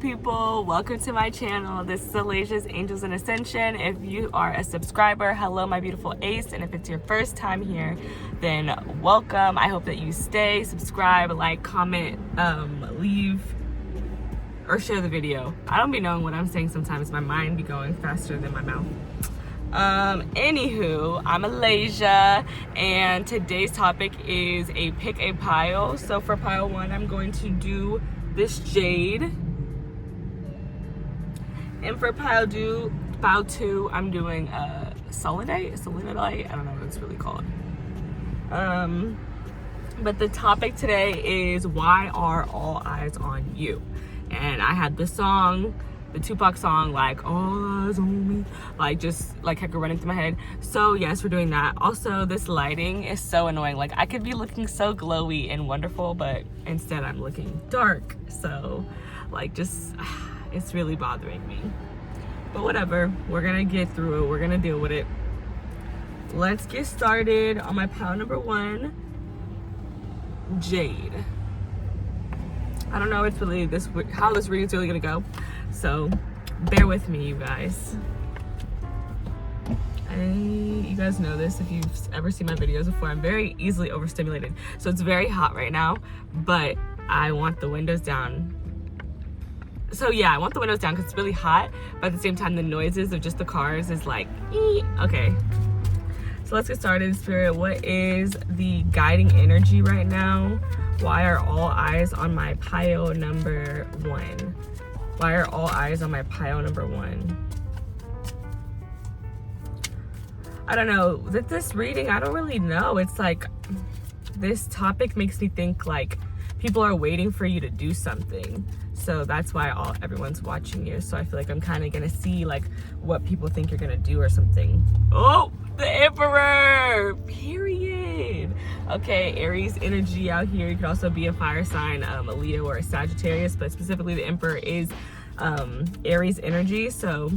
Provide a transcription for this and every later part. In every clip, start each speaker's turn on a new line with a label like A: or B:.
A: people, welcome to my channel. This is Aleija's Angels in Ascension. If you are a subscriber, hello my beautiful ace, and if it's your first time here, then welcome. I hope that you stay, subscribe, like, comment, leave, or share the video. I don't be knowing what I'm saying sometimes. My mind be going faster than my mouth. Anywho, I'm Aleija, and today's topic is a pick a pile. So for pile 1, I'm going to do this jade, and for pile 2, I'm doing selenite. I don't know what it's really called. But the topic today is why are all eyes on you? And I had the song, the Tupac song, like all eyes on me, like just like kept running through my head. So yes, we're doing that. Also, this lighting is so annoying. Like I could be looking so glowy and wonderful, but instead I'm looking dark. So like just it's really bothering me. But whatever, we're gonna get through it. We're gonna deal with it. Let's get started on my pile number 1, jade. I don't know it's really how this reading's really gonna go, so bear with me, you guys. You guys know this if you've ever seen my videos before. I'm very easily overstimulated, so it's very hot right now, but I want the windows down. So yeah, I want the windows down because it's really hot, but at the same time the noises of just the cars is like, okay. So let's get started. Spirit, what is the guiding energy right now? Why are all eyes on my pile number 1? Why are all eyes on my pile number 1? I don't know. With this reading, I don't really know. It's like this topic makes me think like people are waiting for you to do something. So that's why everyone's watching you. So I feel like I'm kind of gonna see like what people think you're gonna do or something. Oh, the Emperor! Period. Okay, Aries energy out here. You could also be a fire sign, a Leo or a Sagittarius, but specifically the Emperor is Aries energy. So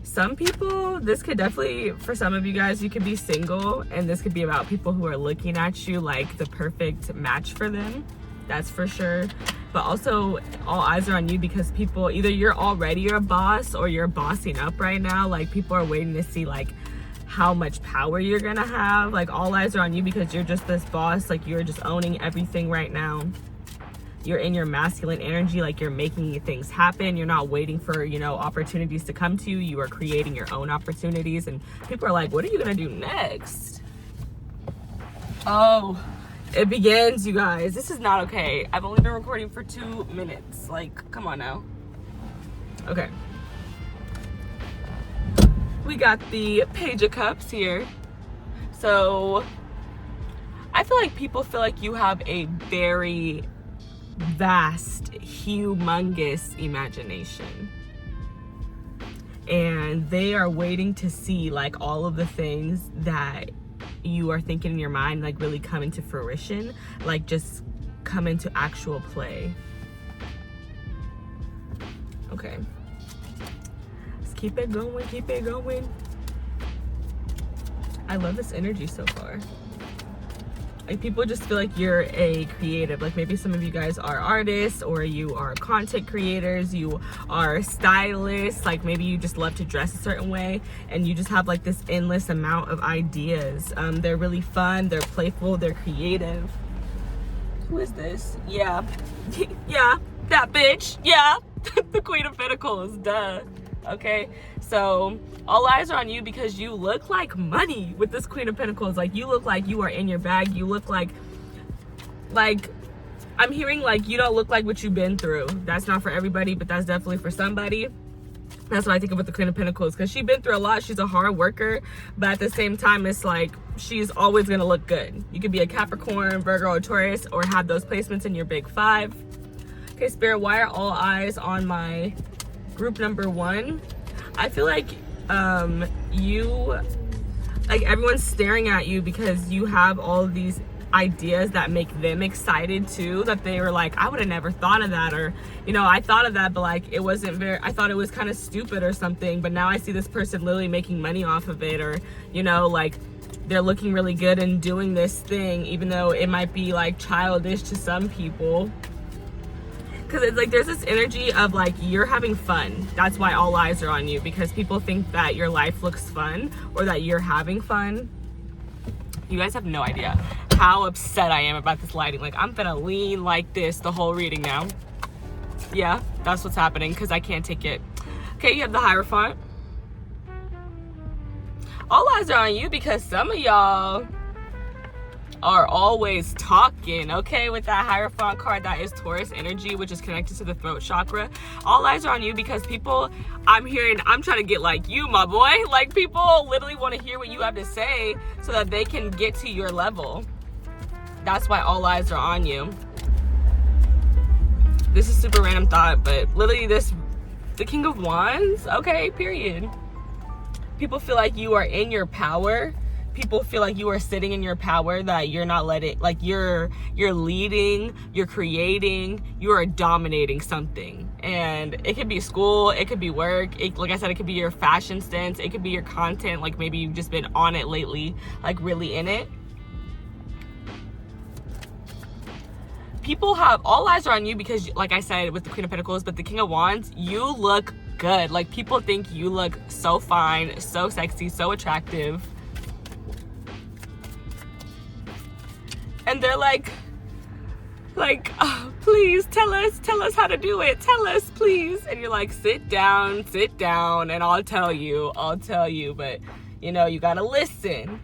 A: some people, this could definitely, for some of you guys, you could be single, and this could be about people who are looking at you like the perfect match for them. That's for sure. But also all eyes are on you because people, either you're already a boss or you're bossing up right now. Like people are waiting to see like how much power you're gonna have. Like all eyes are on you because you're just this boss. Like you're just owning everything right now. You're in your masculine energy, like you're making things happen. You're not waiting for, you know, opportunities to come to you. You are creating your own opportunities, and people are like, what are you gonna do next? Oh, it begins, you guys. This is not okay. I've only been recording for 2 minutes. Like, come on now. Okay. We got the Page of Cups here. So, I feel like people feel like you have a very vast, humongous imagination. And they are waiting to see like all of the things that you are thinking in your mind like really come into fruition, like just come into actual play. Okay, let's keep it going, keep it going. I love this energy so far. Like people just feel like you're a creative. Like maybe some of you guys are artists, or you are content creators, you are stylists. Like maybe you just love to dress a certain way and you just have like this endless amount of ideas. They're really fun, they're playful, they're creative. Who is this? Yeah. Yeah, that bitch. Yeah. The Queen of Pentacles, duh. Okay, so all eyes are on you because you look like money with this Queen of Pentacles. Like you look like you are in your bag. You look like I'm hearing like you don't look like what you've been through. That's not for everybody, but that's definitely for somebody. That's what I think about the Queen of Pentacles, because she's been through a lot. She's a hard worker, but at the same time it's like she's always gonna look good. You could be a Capricorn, Virgo, or Taurus, or have those placements in your big 5. Okay, Spirit, why are all eyes on my group number 1? I feel like everyone's staring at you because you have all of these ideas that make them excited too, that they were like, I would have never thought of that, or you know, I thought of that, but like it wasn't very, I thought it was kind of stupid or something, but now I see this person literally making money off of it, or you know, like they're looking really good and doing this thing, even though it might be like childish to some people. because it's like there's this energy of like you're having fun. That's why all eyes are on you, because people think that your life looks fun or that you're having fun. You guys have no idea how upset I am about this lighting. Like, I'm gonna lean like this the whole reading now. Yeah, that's what's happening, because I can't take it. Okay, you have the Hierophant. All eyes are on you because some of y'all are always talking, okay? With that Hierophant card, that is Taurus energy, which is connected to the throat chakra. All eyes are on you because people, I'm trying to get like you, my boy. Like, people literally want to hear what you have to say so that they can get to your level. That's why all eyes are on you. This is super random thought, but literally the King of Wands, okay, period. People feel like you are in your power. People feel like you are sitting in your power, that you're not letting, like you're leading, you're creating, you are dominating something. And it could be school, it could be work, like I said, it could be your fashion sense, it could be your content, like maybe you've just been on it lately, like really in it. People have, all eyes are on you because, like I said, with the Queen of Pentacles, but the King of Wands, you look good. Like, people think you look so fine, so sexy, so attractive. And they're like, oh, please tell us how to do it. Tell us, please. And you're like, sit down, and I'll tell you. But, you know, you gotta listen.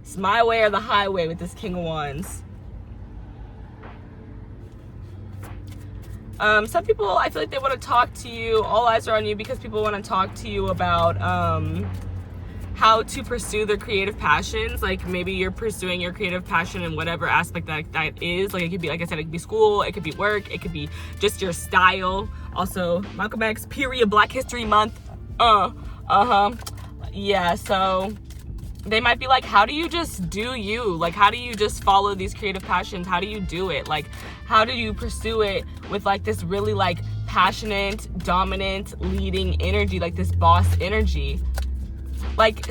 A: It's my way or the highway with this King of Wands. Some people, I feel like they want to talk to you. All eyes are on you because people want to talk to you about how to pursue their creative passions. Like, maybe you're pursuing your creative passion in whatever aspect that is. Like, it could be, like I said, it could be school, it could be work, it could be just your style. Also, Malcolm X, period, Black History Month. Yeah, so they might be like, how do you just do you? Like, how do you just follow these creative passions? How do you do it? Like, how do you pursue it with like this really like passionate, dominant, leading energy, like this boss energy? Like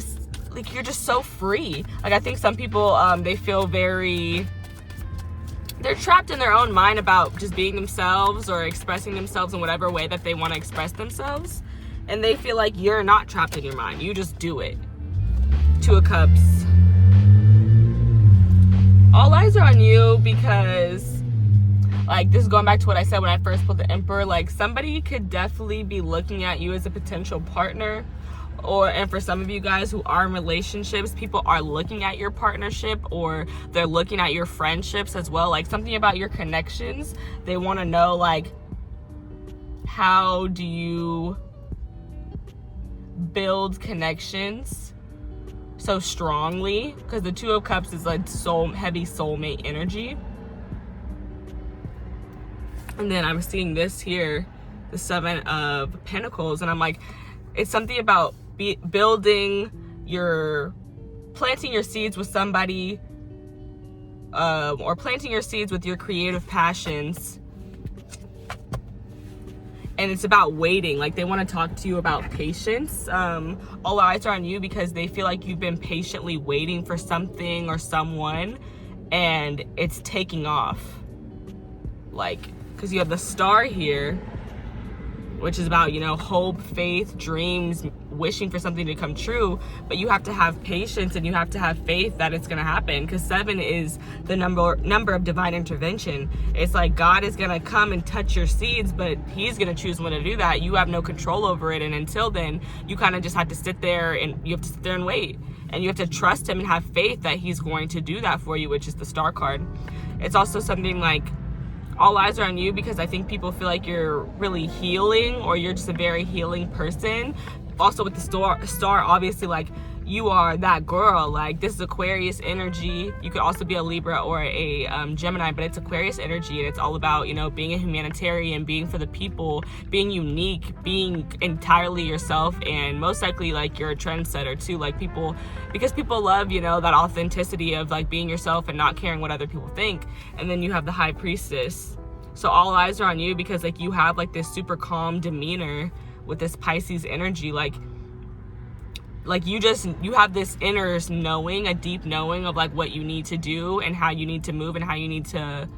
A: you're just so free. Like, I think some people, they feel they're trapped in their own mind about just being themselves or expressing themselves in whatever way that they want to express themselves. And they feel like you're not trapped in your mind. You just do it. Two of Cups. All eyes are on you because, like, this is going back to what I said when I first pulled the Emperor. Like, somebody could definitely be looking at you as a potential partner. And for some of you guys who are in relationships, people are looking at your partnership, or they're looking at your friendships as well. Like, something about your connections. They want to know, like, how do you build connections so strongly? Because the Two of Cups is like heavy soulmate energy. And then I'm seeing this here, the Seven of Pentacles, and I'm like, it's something about planting your seeds with somebody, or planting your seeds with your creative passions. And it's about waiting. Like, they want to talk to you about patience. All eyes are on you because they feel like you've been patiently waiting for something or someone, and it's taking off. Like, because you have the Star here, which is about, you know, hope, faith, dreams, wishing for something to come true. But you have to have patience and you have to have faith that it's going to happen, because 7 is the number of divine intervention. It's like God is going to come and touch your seeds, but he's going to choose when to do that. You have no control over it. And until then, you kind of just have to sit there, and you have to sit there and wait. And you have to trust him and have faith that he's going to do that for you, which is the Star card. It's also something like, all eyes are on you because I think people feel like you're really healing, or you're just a very healing person. Also with the star, obviously, like, you are that girl. Like, this is Aquarius energy. You could also be a Libra or a Gemini, but it's Aquarius energy, and it's all about, you know, being a humanitarian, being for the people, being unique, being entirely yourself, and most likely, like, you're a trendsetter too. Like, because people love, you know, that authenticity of, like, being yourself and not caring what other people think. And then you have the High Priestess. So all eyes are on you because, like, you have, like, this super calm demeanor with this Pisces energy. Like you have this inner knowing, a deep knowing of, like, what you need to do and how you need to move and how you need to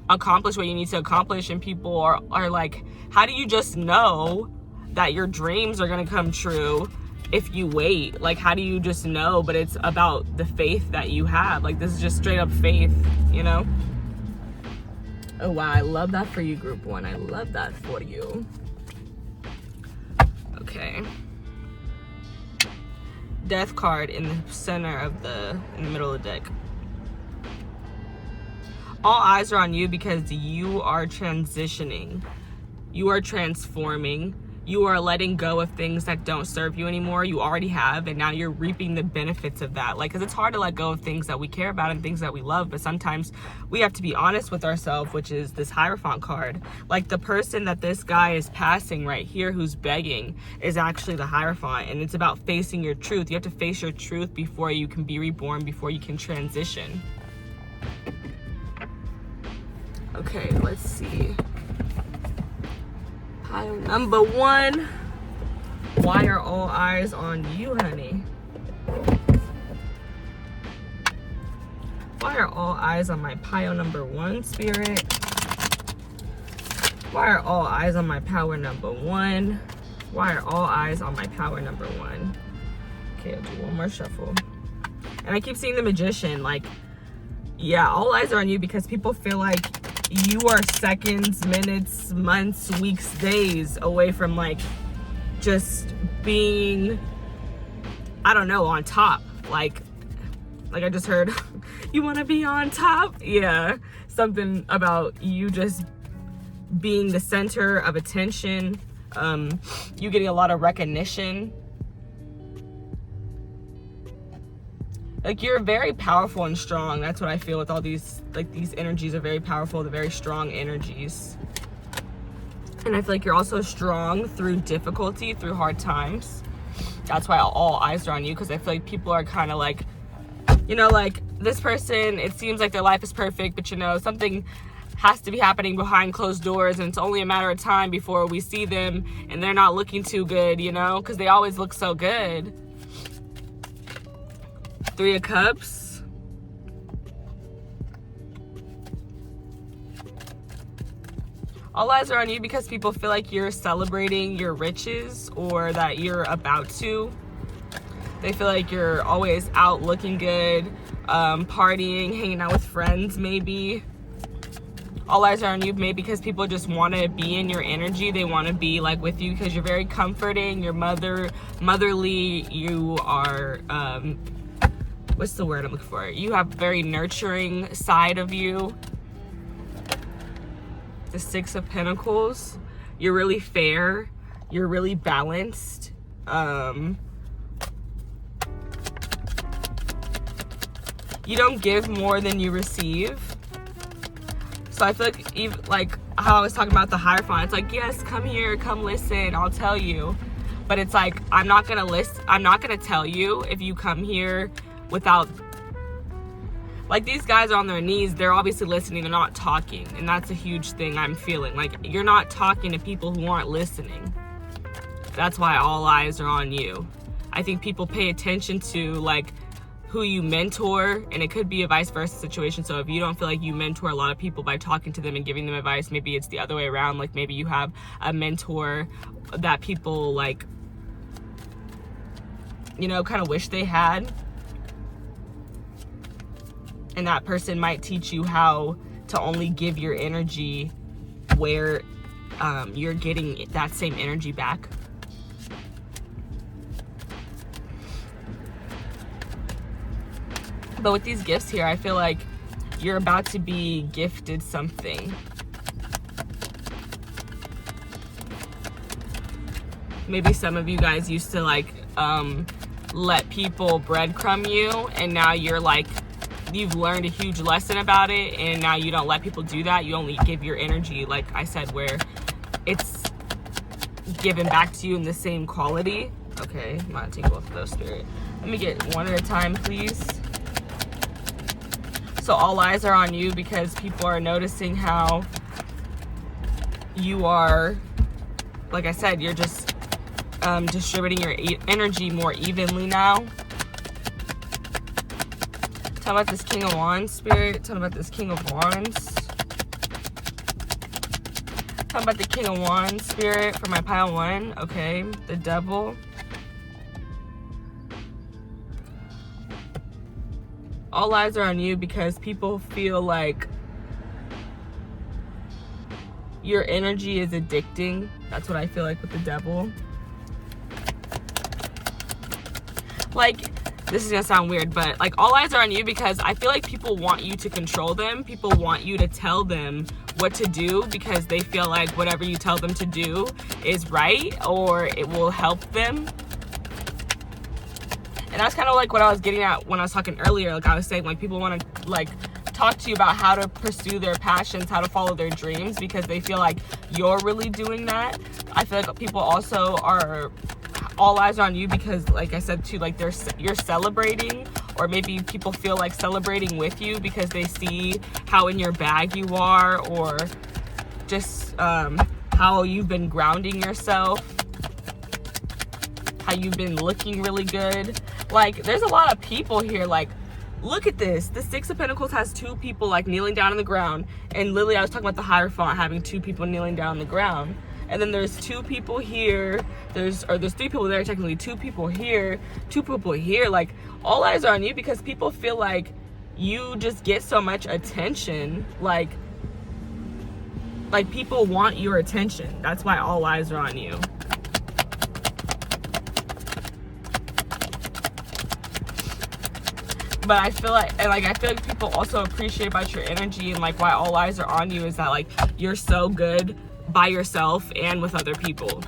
A: accomplish what you need to accomplish, and people are like, how do you just know that your dreams are gonna come true if you wait? Like, how do you just know? But it's about the faith that you have. Like, this is just straight up faith, you know? Oh wow, I love that for you, group 1. I love that for you. Okay. Death card in the center of in the middle of the deck. All eyes are on you because you are transitioning. You are transforming. You are letting go of things that don't serve you anymore. You already have, and now you're reaping the benefits of that. Like, because it's hard to let go of things that we care about and things that we love, but sometimes we have to be honest with ourselves, which is this Hierophant card. Like, the person that this guy is passing right here who's begging is actually the Hierophant, and it's about facing your truth. You have to face your truth before you can be reborn, before you can transition. Okay, let's see. Pile number 1. Why are all eyes on you, honey? Why are all eyes on my pile number 1, Spirit? Why are all eyes on my power number 1? Why are all eyes on my power number 1? Okay, I'll do one more shuffle. And I keep seeing the Magician. Like, yeah, all eyes are on you because people feel like you are seconds, minutes, months, weeks, days away from like just being, I don't know, on top. Like I just heard, you want to be on top? Yeah, something about you just being the center of attention, you getting a lot of recognition. Like, you're very powerful and strong. That's what I feel with all these, like, these energies are very powerful. They're very strong energies. And I feel like you're also strong through difficulty, through hard times. That's why all eyes are on you, because I feel like people are kind of like, you know, like, this person, it seems like their life is perfect, but, you know, something has to be happening behind closed doors, and it's only a matter of time before we see them, and they're not looking too good, you know, because they always look so good. 3 of Cups. All eyes are on you because people feel like you're celebrating your riches, or that you're about to. They feel like you're always out looking good, partying, hanging out with friends maybe. All eyes are on you maybe because people just want to be in your energy. They want to be like with you because you're very comforting, you're motherly, you are, what's the word I'm looking for? You have a very nurturing side of you. The 6 of Pentacles. You're really fair. You're really balanced. You don't give more than you receive. So I feel like, even like how I was talking about the Hierophant, it's like, yes, come here, come listen, I'll tell you. But it's like, I'm not gonna tell you if you come here without, like, these guys are on their knees, they're obviously listening, they're not talking, and that's a huge thing I'm feeling. Like, you're not talking to people who aren't listening. That's why all eyes are on you. I think people pay attention to, like, who you mentor, and it could be a vice versa situation. So if you don't feel like you mentor a lot of people by talking to them and giving them advice, maybe it's the other way around. Like, maybe you have a mentor that people, like, you know, kind of wish they had, and that person might teach you how to only give your energy where you're getting that same energy back. But with these gifts here, I feel like you're about to be gifted something. Maybe some of you guys used to, like, let people breadcrumb you, and now you're like, you've learned a huge lesson about it, and now you don't let people do that. You only give your energy, like I said, where it's given back to you in the same quality. Okay, I'm gonna take both of those, Spirit. Let me get one at a time, please. So all eyes are on you because people are noticing how you are, like I said, you're just distributing your energy more evenly now. Tell me about this King of Wands, Spirit. Tell me about this King of Wands. Talking about the King of Wands spirit for my pile 1. Okay, the Devil. All eyes are on you because people feel like your energy is addicting. That's what I feel like with the Devil. Like, this is gonna sound weird, but like, all eyes are on you because I feel like people want you to control them. People want you to tell them what to do because they feel like whatever you tell them to do is right or it will help them. And that's kind of like what I was getting at when I was talking earlier. Like I was saying, like, people want to like talk to you about how to pursue their passions, how to follow their dreams because they feel like you're really doing that. I feel like people also are all eyes on you because, like I said too, like you're celebrating, or maybe people feel like celebrating with you because they see how in your bag you are, or just how you've been grounding yourself, how you've been looking really good. Like, there's a lot of people here. Like, look at this. The Six of Pentacles has 2 people like kneeling down on the ground, and literally I was talking about the Hierophant having 2 people kneeling down on the ground. And then there's 2 people here. There's 3 people there, technically 2 people here, 2 people here. Like, all eyes are on you because people feel like you just get so much attention. Like people want your attention. That's why all eyes are on you. But I feel like people also appreciate about your energy, and like why all eyes are on you is that like you're so good by yourself and with other people.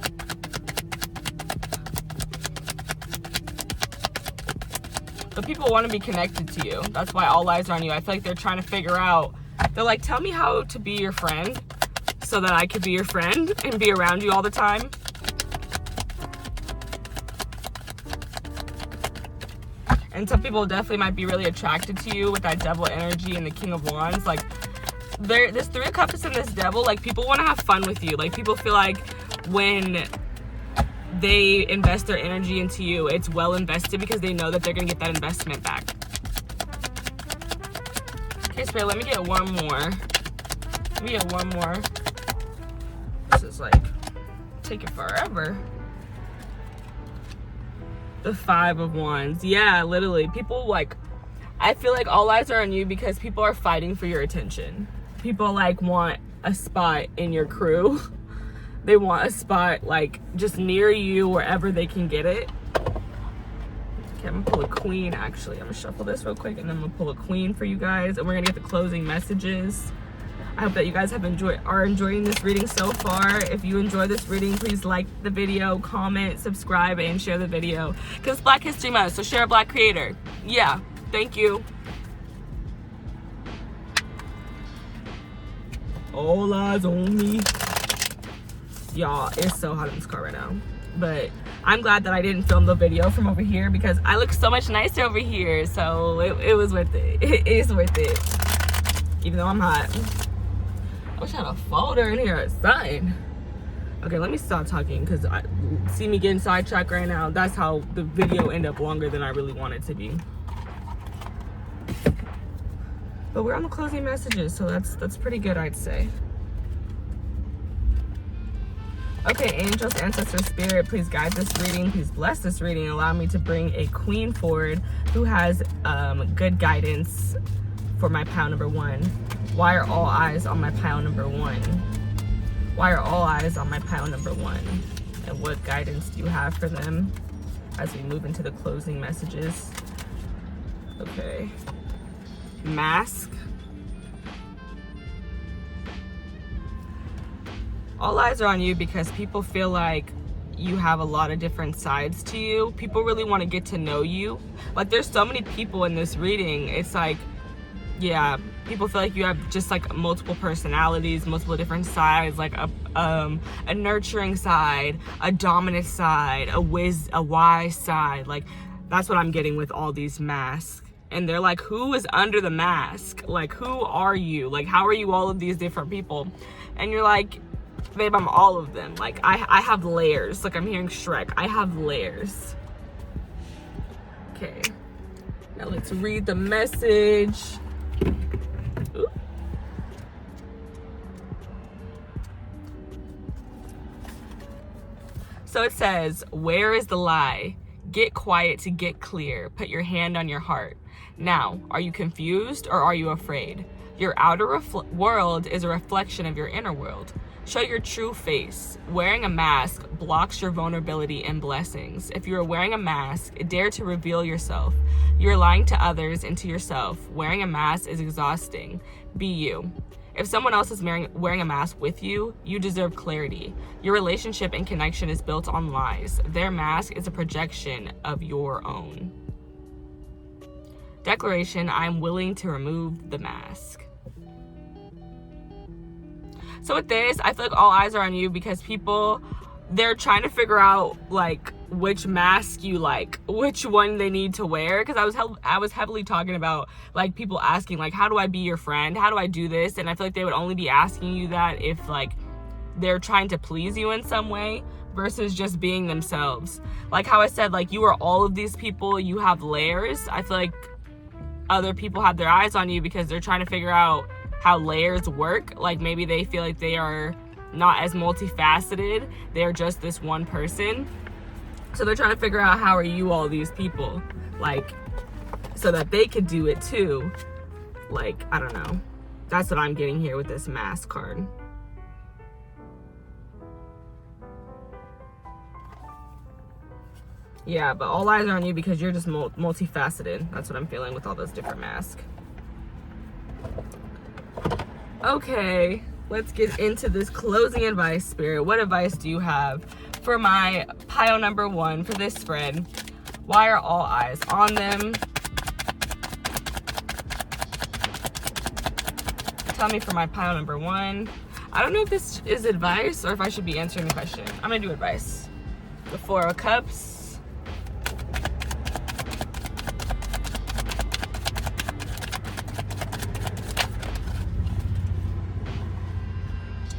A: But people want to be connected to you. That's why all eyes are on you. I feel like they're trying to figure out, they're like, tell me how to be your friend so that I could be your friend and be around you all the time. And some people definitely might be really attracted to you with that Devil energy and the King of Wands. Like, there's 3 of Cups in this Devil. Like, people want to have fun with you. Like, people feel like when they invest their energy into you, it's well invested because they know that they're going to get that investment back. Okay, Spirit, let me get one more. Let me get one more. This is like taking forever. The 5 of Wands. Yeah, literally. People like, I feel like all eyes are on you because people are fighting for your attention. People like want a spot in your crew. They want a spot like just near you wherever they can get it. Okay, I'm gonna pull a Queen actually. I'm gonna shuffle this real quick and then I'm gonna pull a Queen for you guys, and we're gonna get the closing messages. I hope that you guys are enjoying this reading so far. If you enjoy this reading, please like the video, comment, subscribe, and share the video. Because it's Black History Month, so share a Black creator. Yeah, thank you. All eyes on me. Y'all, it's so hot in this car right now. But I'm glad that I didn't film the video from over here because I look so much nicer over here. So it was worth it. It is worth it. Even though I'm hot. I wish I had a folder in here or something. Okay, let me stop talking because I see me getting sidetracked right now. That's how the video ended up longer than I really want it to be. But we're on the closing messages, so that's pretty good, I'd say. Okay, angels, ancestors, spirit, please guide this reading. Please bless this reading and allow me to bring a Queen forward who has good guidance for my pile number 1. Why are all eyes on my pile number 1? Why are all eyes on my pile number 1? And what guidance do you have for them as we move into the closing messages? Okay. Mask. All eyes are on you because people feel like you have a lot of different sides to you. People really want to get to know you. Like, there's so many people in this reading. It's like, yeah, people feel like you have just like multiple personalities, multiple different sides, like a nurturing side, a dominant side, a wise side. Like, that's what I'm getting with all these masks. And they're like, who is under the mask? Like, who are you? Like, how are you all of these different people? And you're like, babe, I'm all of them. Like, I have layers. Like, I'm hearing Shrek. I have layers. Okay. Now let's read the message. Ooh. So it says, where is the lie? Get quiet to get clear. Put your hand on your heart. Now, are you confused or are you afraid? Your outer world is a reflection of your inner world. Show your true face. Wearing a mask blocks your vulnerability and blessings. If you are wearing a mask, dare to reveal yourself. You are lying to others and to yourself. Wearing a mask is exhausting. Be you. If someone else is wearing a mask with you, you deserve clarity. Your relationship and connection is built on lies. Their mask is a projection of your own. Declaration, I am willing to remove the mask. So with this, I feel like all eyes are on you because people, they're trying to figure out like which mask you like, which one they need to wear. Because I was heavily talking about like people asking like, how do I be your friend? How do I do this? And I feel like they would only be asking you that if like they're trying to please you in some way versus just being themselves. Like how I said, like you are all of these people, you have layers. I feel like other people have their eyes on you because they're trying to figure out how layers work. Like maybe they feel like they are not as multifaceted, they're just this one person, so they're trying to figure out how are you all these people, like so that they could do it too. Like I don't know, that's what I'm getting here with this mask card. Yeah, but all eyes are on you because you're just multifaceted. That's what I'm feeling with all those different masks. Okay, let's get into this closing advice, Spirit. What advice do you have for my pile number 1 for this spread? Why are all eyes on them? Tell me for my pile number 1. I don't know if this is advice or if I should be answering the question. I'm gonna do advice. The 4 of Cups.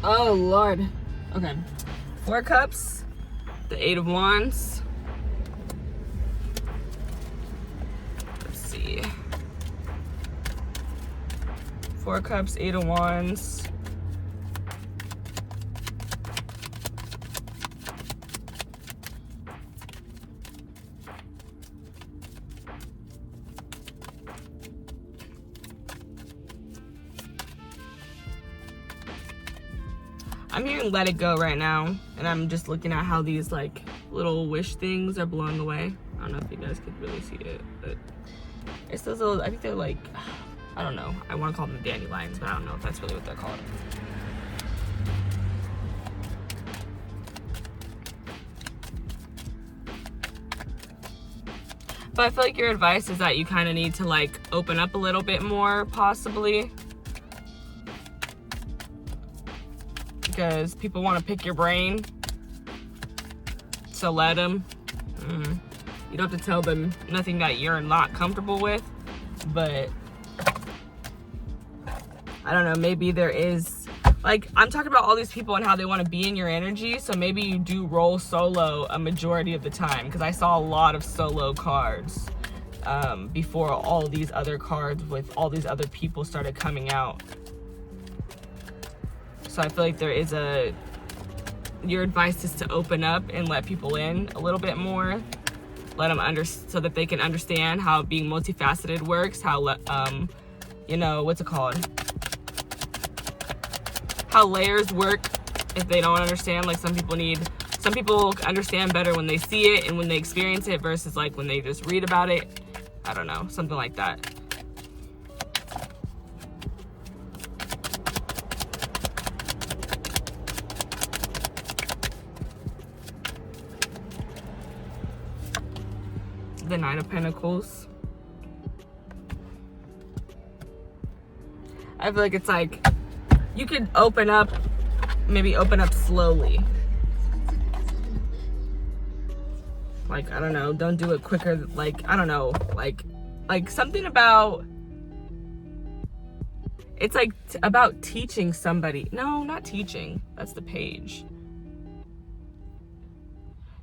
A: Oh Lord. Okay. 4 Cups, the 8 of Wands. Let's see. 4 Cups, 8 of Wands. I'm hearing let it go right now, and I'm just looking at how these like little wish things are blowing away. I don't know if you guys could really see it, but it's those little, I think they're like, I don't know, I want to call them dandelions, but I don't know if that's really what they're called. But I feel like your advice is that you kind of need to like open up a little bit more, possibly. Because people want to pick your brain, so let them. You don't have to tell them nothing that you're not comfortable with, but I don't know, maybe there is, like, I'm talking about all these people and how they want to be in your energy, so maybe you do roll solo a majority of the time, because I saw a lot of solo cards before all these other cards with all these other people started coming out. So I feel like there is your advice is to open up and let people in a little bit more. Let them so that they can understand how being multifaceted works, how, you know, what's it called? How layers work if they don't understand. Like some people understand better when they see it and when they experience it versus like when they just read about it. I don't know, something like that. The 9 of Pentacles. I feel like it's like you could maybe open up slowly. Like, I don't know, don't do it quicker. Like, I don't know, like something about, it's like about teaching somebody. No, not teaching. That's the Page.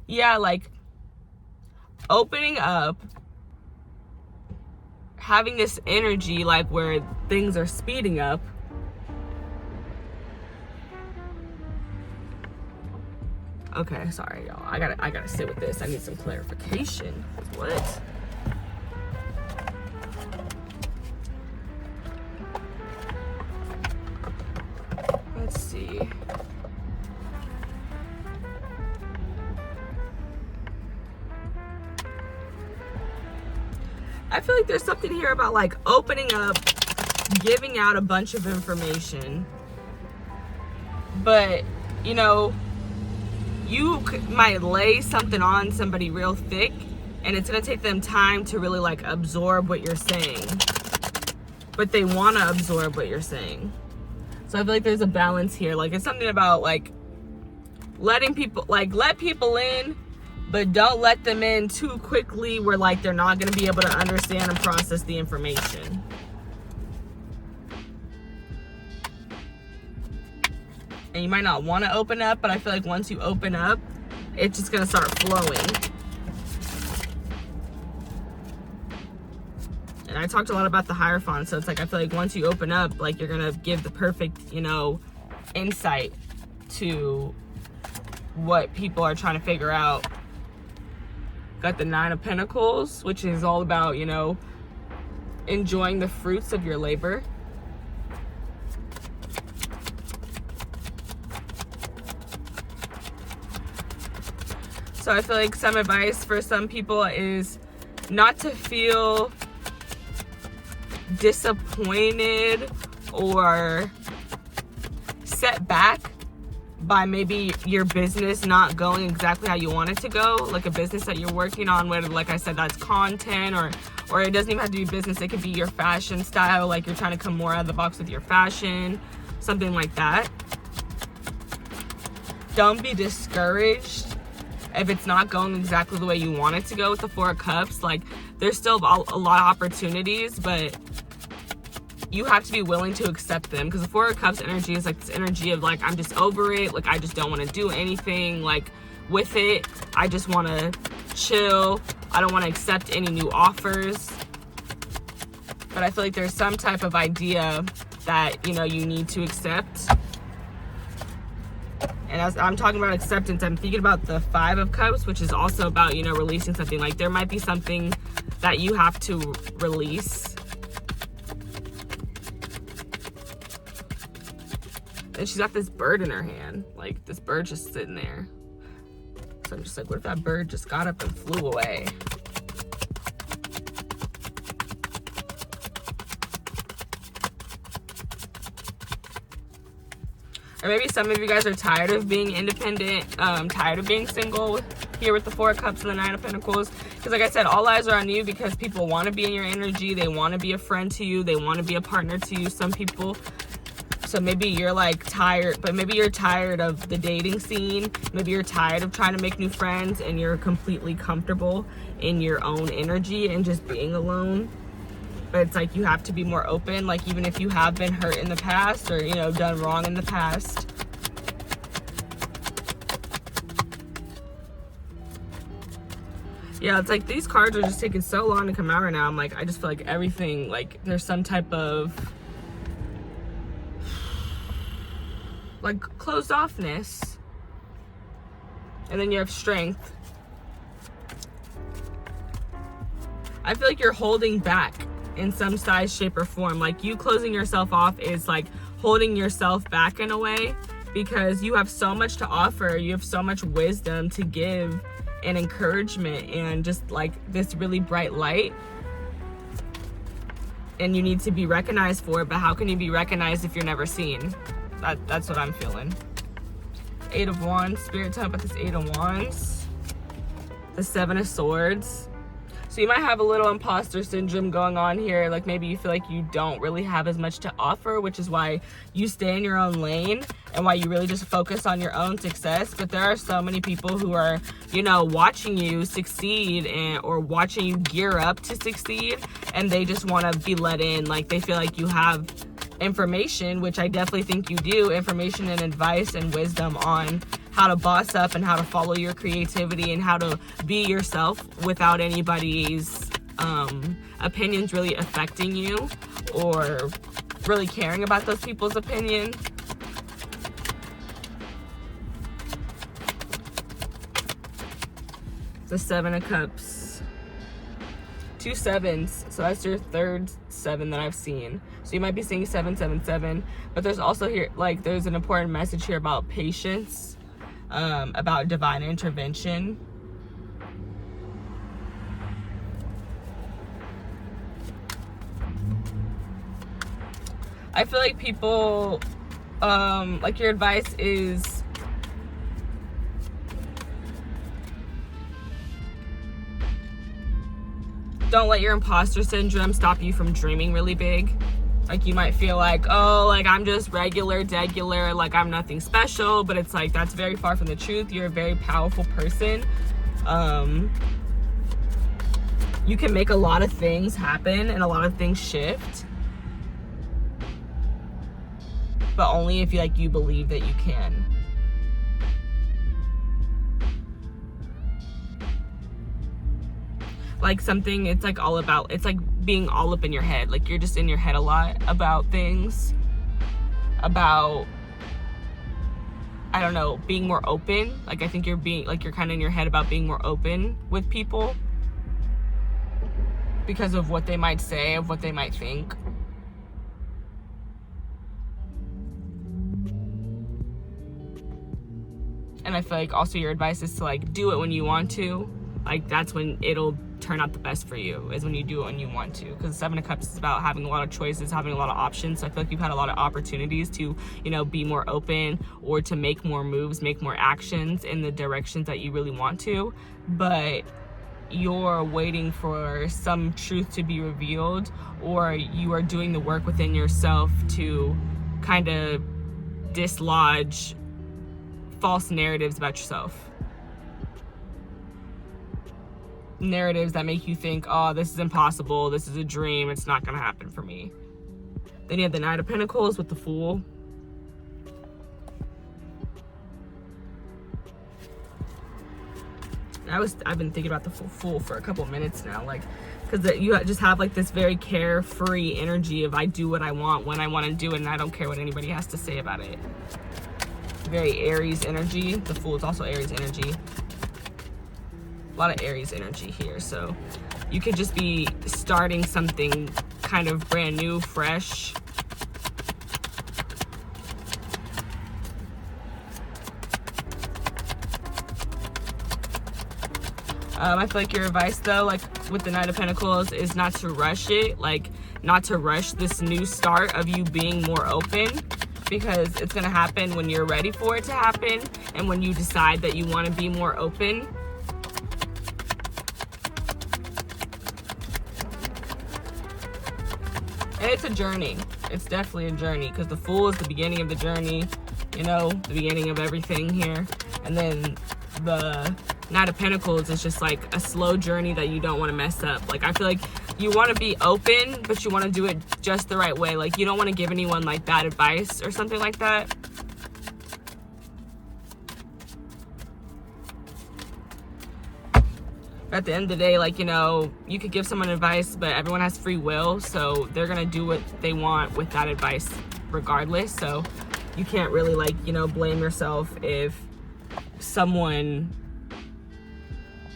A: Yeah, like opening up, having this energy like where things are speeding up. Okay, sorry, y'all. I gotta sit with this. I need some clarification. What? Let's see. I feel like there's something here about like opening up, giving out a bunch of information, but you know, you might lay something on somebody real thick and it's gonna take them time to really like absorb what you're saying, but they want to absorb what you're saying. So I feel like there's a balance here. Like it's something about like letting people, like let people in, but don't let them in too quickly where like they're not going to be able to understand and process the information. And you might not want to open up, but I feel like once you open up, it's just going to start flowing. And I talked a lot about the Hierophant, so it's like I feel like once you open up, like you're going to give the perfect, you know, insight to what people are trying to figure out. Got the Nine of Pentacles, which is all about, you know, enjoying the fruits of your labor. So I feel like some advice for some people is not to feel disappointed or set back by maybe your business not going exactly how you want it to go, like a business that you're working on, whether, like I said, that's content or it doesn't even have to be business. It could be your fashion style, like you're trying to come more out of the box with your fashion, something like that. Don't be discouraged if it's not going exactly the way you want it to go with the Four of Cups. Like there's still a lot of opportunities, but you have to be willing to accept them, because the Four of Cups energy is like this energy of like, I'm just over it. Like, I just don't want to do anything like with it. I just want to chill. I don't want to accept any new offers. But I feel like there's some type of idea that, you know, you need to accept. And as I'm talking about acceptance, I'm thinking about the Five of Cups, which is also about, you know, releasing something. Like there might be something that you have to release. And she's got this bird in her hand. Like this bird just sitting there. So I'm just like, what if that bird just got up and flew away? Or maybe some of you guys are tired of being independent, tired of being single here with the Four of Cups and the Nine of Pentacles. Because like I said, all eyes are on you because people want to be in your energy. They want to be a friend to you. They want to be a partner to you, some people. So maybe you're like tired, but maybe you're tired of the dating scene. Maybe you're tired of trying to make new friends and you're completely comfortable in your own energy and just being alone. But it's like you have to be more open, like even if you have been hurt in the past or, you know, done wrong in the past. Yeah, it's like these cards are just taking so long to come out right now. I'm like, I just feel like everything, like there's some type of like closed offness. And then you have Strength. I feel like you're holding back in some size, shape, or form. Like you closing yourself off is like holding yourself back in a way, because you have so much to offer. You have so much wisdom to give and encouragement and just like this really bright light. And you need to be recognized for it, but how can you be recognized if you're never seen? That's what I'm feeling. Eight of Wands, Spirit, tell me about this Eight of Wands. The Seven of Swords. So you might have a little imposter syndrome going on here. Like maybe you feel like you don't really have as much to offer, which is why you stay in your own lane and why you really just focus on your own success. But there are so many people who are, you know, watching you succeed or watching you gear up to succeed, and they just want to be let in. Like they feel like you have information, which I definitely think you do, information and advice and wisdom on how to boss up and how to follow your creativity and how to be yourself without anybody's opinions really affecting you or really caring about those people's opinion. The 7 of Cups. 2 sevens, so that's your third 7 that I've seen. So you might be seeing 777, but there's also here, like, there's an important message here about patience, about divine intervention. I feel like people, like, your advice is don't let your imposter syndrome stop you from dreaming really big. Like, you might feel like, oh, like, I'm just regular, degular, like, I'm nothing special, but it's like, that's very far from the truth. You're a very powerful person. You can make a lot of things happen and a lot of things shift, but only if you believe that you can. Like, something, it's like all about, it's like being all up in your head. Like, you're just in your head a lot about things, about, I don't know, being more open. Like, I think you're kind of in your head about being more open with people because of what they might say, of what they might think. And I feel like also your advice is to, like, do it when you want to. Like, that's when it'll turn out the best for you, is when you do it when you want to. Because 7 of Cups is about having a lot of choices, having a lot of options. So I feel like you've had a lot of opportunities to, be more open, or to make more moves, make more actions in the directions that you really want to. But you're waiting for some truth to be revealed, or you are doing the work within yourself to kind of dislodge false narratives about yourself. Narratives that make you think, oh, this is impossible, this is a dream, it's not gonna happen for me. Then you have the Knight of Pentacles with the Fool. I've been thinking about the Fool for a couple of minutes now, like, because you just have like this very carefree energy of, I do what I want when I want to do it, and I don't care what anybody has to say about it. Very Aries energy. The Fool is also Aries energy. A lot of Aries energy here, so you could just be starting something kind of brand new, fresh. I feel like your advice, though, like with the Knight of Pentacles, is not to rush it, like not to rush this new start of you being more open, because it's going to happen when you're ready for it to happen, and when you decide that you want to be more open. And it's a journey. It's definitely a journey, because the Fool is the beginning of the journey, the beginning of everything here. And then the Knight of Pentacles is just like a slow journey that you don't want to mess up. Like, I feel like you want to be open, but you want to do it just the right way. Like, you don't want to give anyone like bad advice or something like that. At the end of the day, like, you could give someone advice, but everyone has free will, so they're gonna do what they want with that advice regardless. So you can't really, like, blame yourself if someone,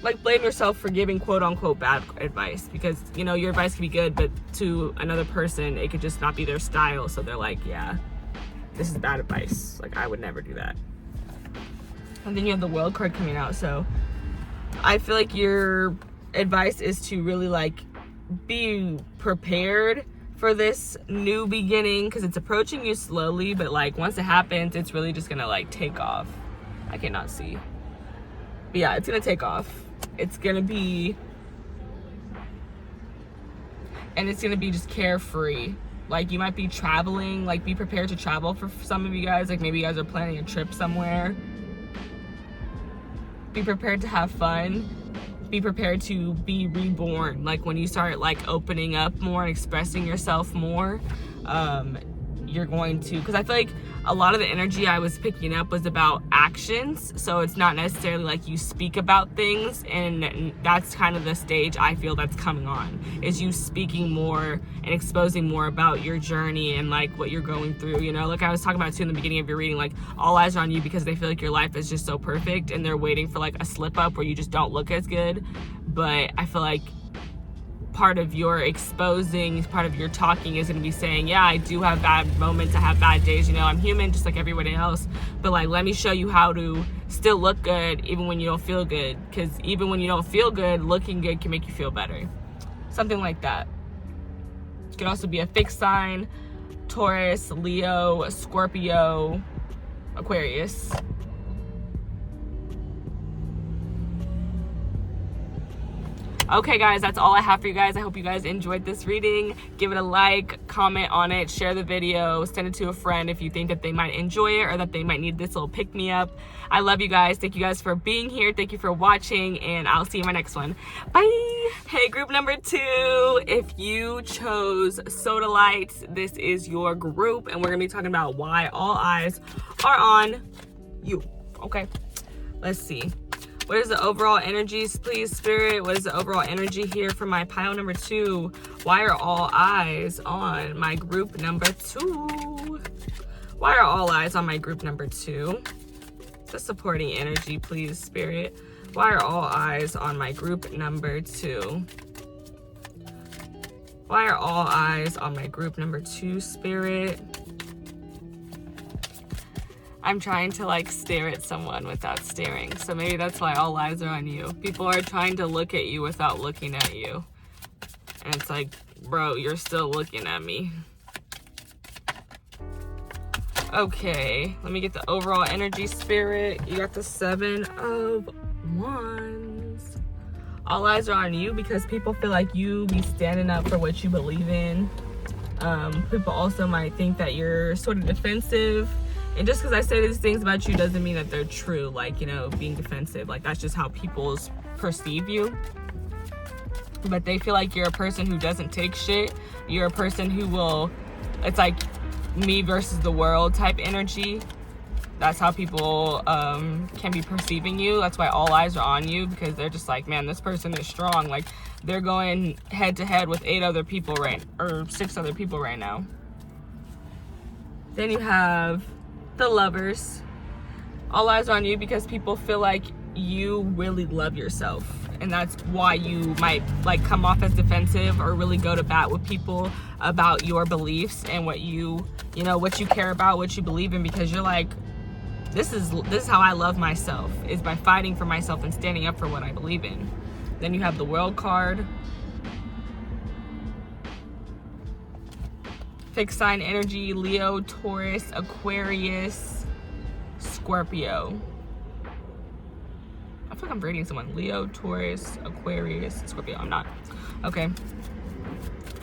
A: like, blame yourself for giving quote unquote bad advice, because your advice can be good, but to another person it could just not be their style, so they're like, yeah, this is bad advice, like, I would never do that. And then you have the World card coming out, so I feel like your advice is to really, like, be prepared for this new beginning, because it's approaching you slowly, but, like, once it happens, it's really just gonna, like, take off. I cannot see, but yeah, it's gonna take off. It's gonna be, and it's gonna be just carefree. Like, you might be traveling, like, be prepared to travel for some of you guys. Like, maybe you guys are planning a trip somewhere. Be prepared to have fun. Be prepared to be reborn. Like, when you start, like, opening up more and expressing yourself more, you're going to, because I feel like a lot of the energy I was picking up was about actions. So it's not necessarily like you speak about things, and that's kind of the stage I feel that's coming on, is you speaking more and exposing more about your journey and like what you're going through, you know? Like I was talking about too in the beginning of your reading, like all eyes are on you because they feel like your life is just so perfect and they're waiting for like a slip up where you just don't look as good. But I feel like part of your exposing, part of your talking is going to be saying, yeah, I do have bad moments, I have bad days, you know, I'm human just like everybody else, but like let me show you how to still look good even when you don't feel good, because even when you don't feel good, looking good can make you feel better. Something like that. It could also be a fixed sign: Taurus, Leo, Scorpio, Aquarius. Okay guys, that's all I have for you guys. I hope you guys enjoyed this reading. Give it a like, comment on it, share the video, send it to a friend if you think that they might enjoy it or that they might need this little pick-me-up. I love you guys. Thank you guys for being here. Thank you for watching, and I'll see you in my next one. Bye! Hey, group number 2. If you chose Soda Lights, this is your group, and we're gonna be talking about why all eyes are on you. Okay, let's see. What is the overall energies, please, Spirit? What is the overall energy here for my pile number 2? Why are all eyes on my group number 2? Why are all eyes on my group number 2? The supporting energy, please, Spirit. Why are all eyes on my group number 2? Why are all eyes on my group number 2, Spirit? I'm trying to like stare at someone without staring. So maybe that's why all eyes are on you. People are trying to look at you without looking at you. And it's like, bro, you're still looking at me. Okay, let me get the overall energy, Spirit. You got the 7 of Wands. All eyes are on you because people feel like you be standing up for what you believe in. People also might think that you're sort of defensive. And just because I say these things about you doesn't mean that they're true. Like, you know, being defensive, like that's just how people perceive you. But they feel like you're a person who doesn't take shit. You're a person who will, it's like me versus the world type energy. That's how people can be perceiving you. That's why all eyes are on you, because they're just like, man, this person is strong. Like they're going head to head with 8 other people or 6 other people right now. Then you have the Lovers. All eyes on you because people feel like you really love yourself, and that's why you might like come off as defensive or really go to bat with people about your beliefs and what you know, what you care about, what you believe in, because you're like, this is how I love myself, is by fighting for myself and standing up for what I believe in. Then you have the World card. Fixed sign energy: Leo, Taurus, Aquarius, Scorpio. I feel like I'm reading someone. Leo, Taurus, Aquarius, Scorpio. I'm not. Okay.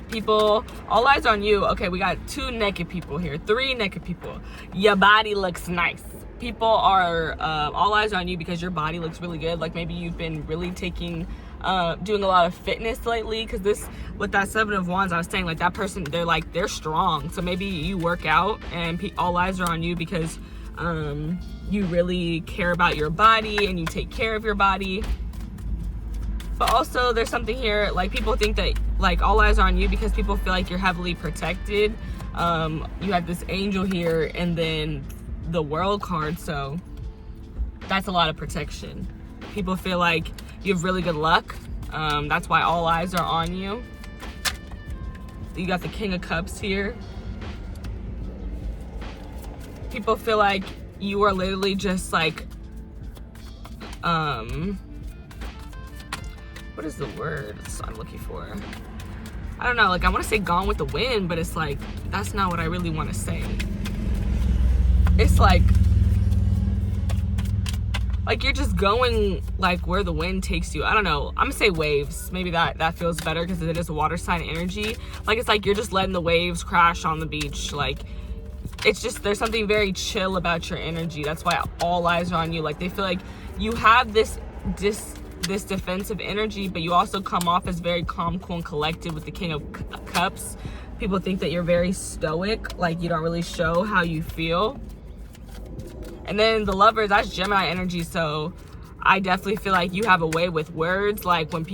A: People, all eyes on you. Okay, we got 2 naked people here. 3 naked people. Your body looks nice. People are all eyes on you because your body looks really good. Like maybe you've been really doing a lot of fitness lately, because this, with that 7 of Wands, I was saying like that person, they're strong. So maybe you work out, and all eyes are on you because you really care about your body and you take care of your body. But also there's something here, like people think that like all eyes are on you because people feel like you're heavily protected. You have this angel here and then the World card, so that's a lot of protection. People feel like you have really good luck. That's why all eyes are on you. You got the King of Cups here. People feel like you are literally just like, what is the word I'm looking for? I don't know, like I want to say gone with the wind, but it's like, that's not what I really want to say. It's like you're just going like where the wind takes you. I don't know. I'm gonna say waves. Maybe that feels better because it is a water sign energy. Like it's like you're just letting the waves crash on the beach. Like it's just, there's something very chill about your energy. That's why all eyes are on you. Like they feel like you have this defensive energy, but you also come off as very calm, cool, and collected with the King of Cups. People think that you're very stoic, like you don't really show how you feel. And then the Lovers, that's Gemini energy, so I definitely feel like you have a way with words. Like when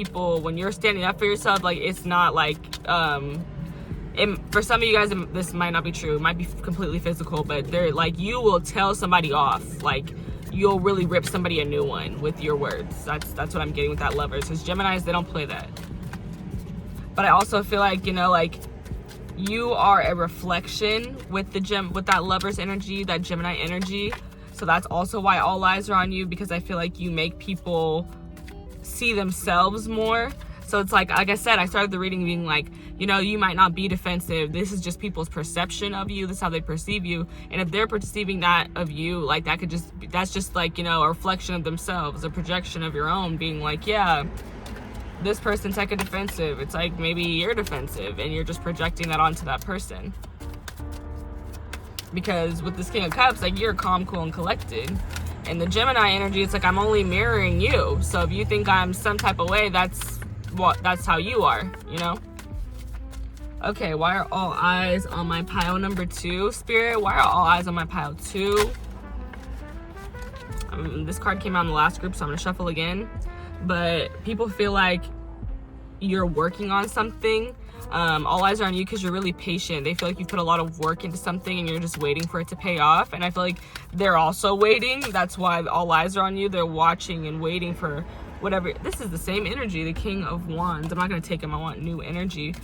A: you're standing up for yourself, like it's not like, for some of you guys, this might not be true. It might be completely physical, but they're like, you will tell somebody off. Like you'll really rip somebody a new one with your words. That's what I'm getting with that Lovers. Because Geminis, they don't play that. But I also feel like, like you are a reflection with that Lovers energy, that Gemini energy. So that's also why all eyes are on you, because I feel like you make people see themselves more. So it's like I said, I started the reading being like, you might not be defensive. This is just people's perception of you. This is how they perceive you. And if they're perceiving that of you, like that's just like, a reflection of themselves, a projection of your own, being like, yeah, this person's like a defensive. It's like maybe you're defensive and you're just projecting that onto that person. Because with this King of Cups, like you're calm, cool, and collected. And the Gemini energy, it's like I'm only mirroring you. So if you think I'm some type of way, that's how you are, Okay, why are all eyes on my pile number 2, Spirit? Why are all eyes on my pile 2? This card came out in the last group, so I'm gonna shuffle again. But people feel like you're working on something. All eyes are on you because you're really patient. They feel like you put a lot of work into something and you're just waiting for it to pay off. And I feel like they're also waiting. That's why all eyes are on you. They're watching and waiting for whatever. This is the same energy, the King of Wands. I'm not going to take him. I want new energy.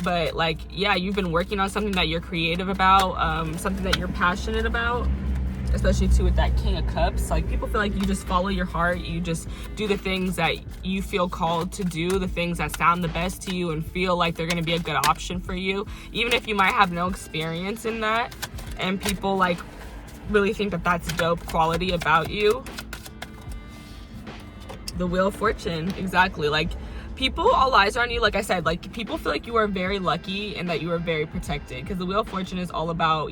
A: But like, yeah, you've been working on something that you're creative about, something that you're passionate about. Especially too with that King of Cups. Like people feel like you just follow your heart. You just do the things that you feel called to do, the things that sound the best to you and feel like they're going to be a good option for you, even if you might have no experience in that. And people like really think that that's dope quality about you. The Wheel of Fortune, exactly. Like people, all eyes are on you. Like I said, like people feel like you are very lucky and that you are very protected, because the Wheel of Fortune is all about,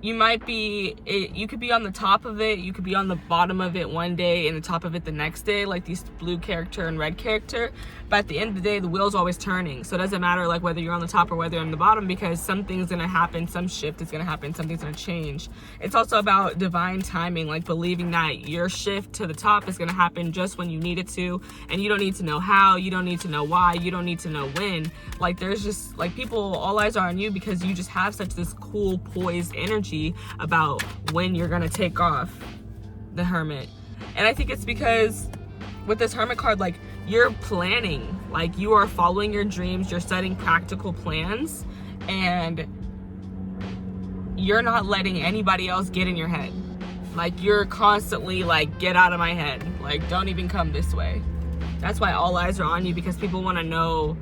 A: you might be, you could be on the top of it, you could be on the bottom of it one day and the top of it the next day, like these blue character and red character. But at the end of the day, the wheel's always turning. So it doesn't matter like whether you're on the top or whether you're on the bottom, because something's gonna happen, some shift is gonna happen, something's gonna change. It's also about divine timing, like believing that your shift to the top is gonna happen just when you need it to, and you don't need to know how, you don't need to know why, you don't need to know when. Like there's just like people, all eyes are on you because you just have such this cool poised energy about when you're gonna take off. The Hermit. And I think it's because with this Hermit card, like you're planning, like you are following your dreams, you're setting practical plans, and you're not letting anybody else get in your head. Like you're constantly like, get out of my head, like don't even come this way. That's why all eyes are on you, because people want to know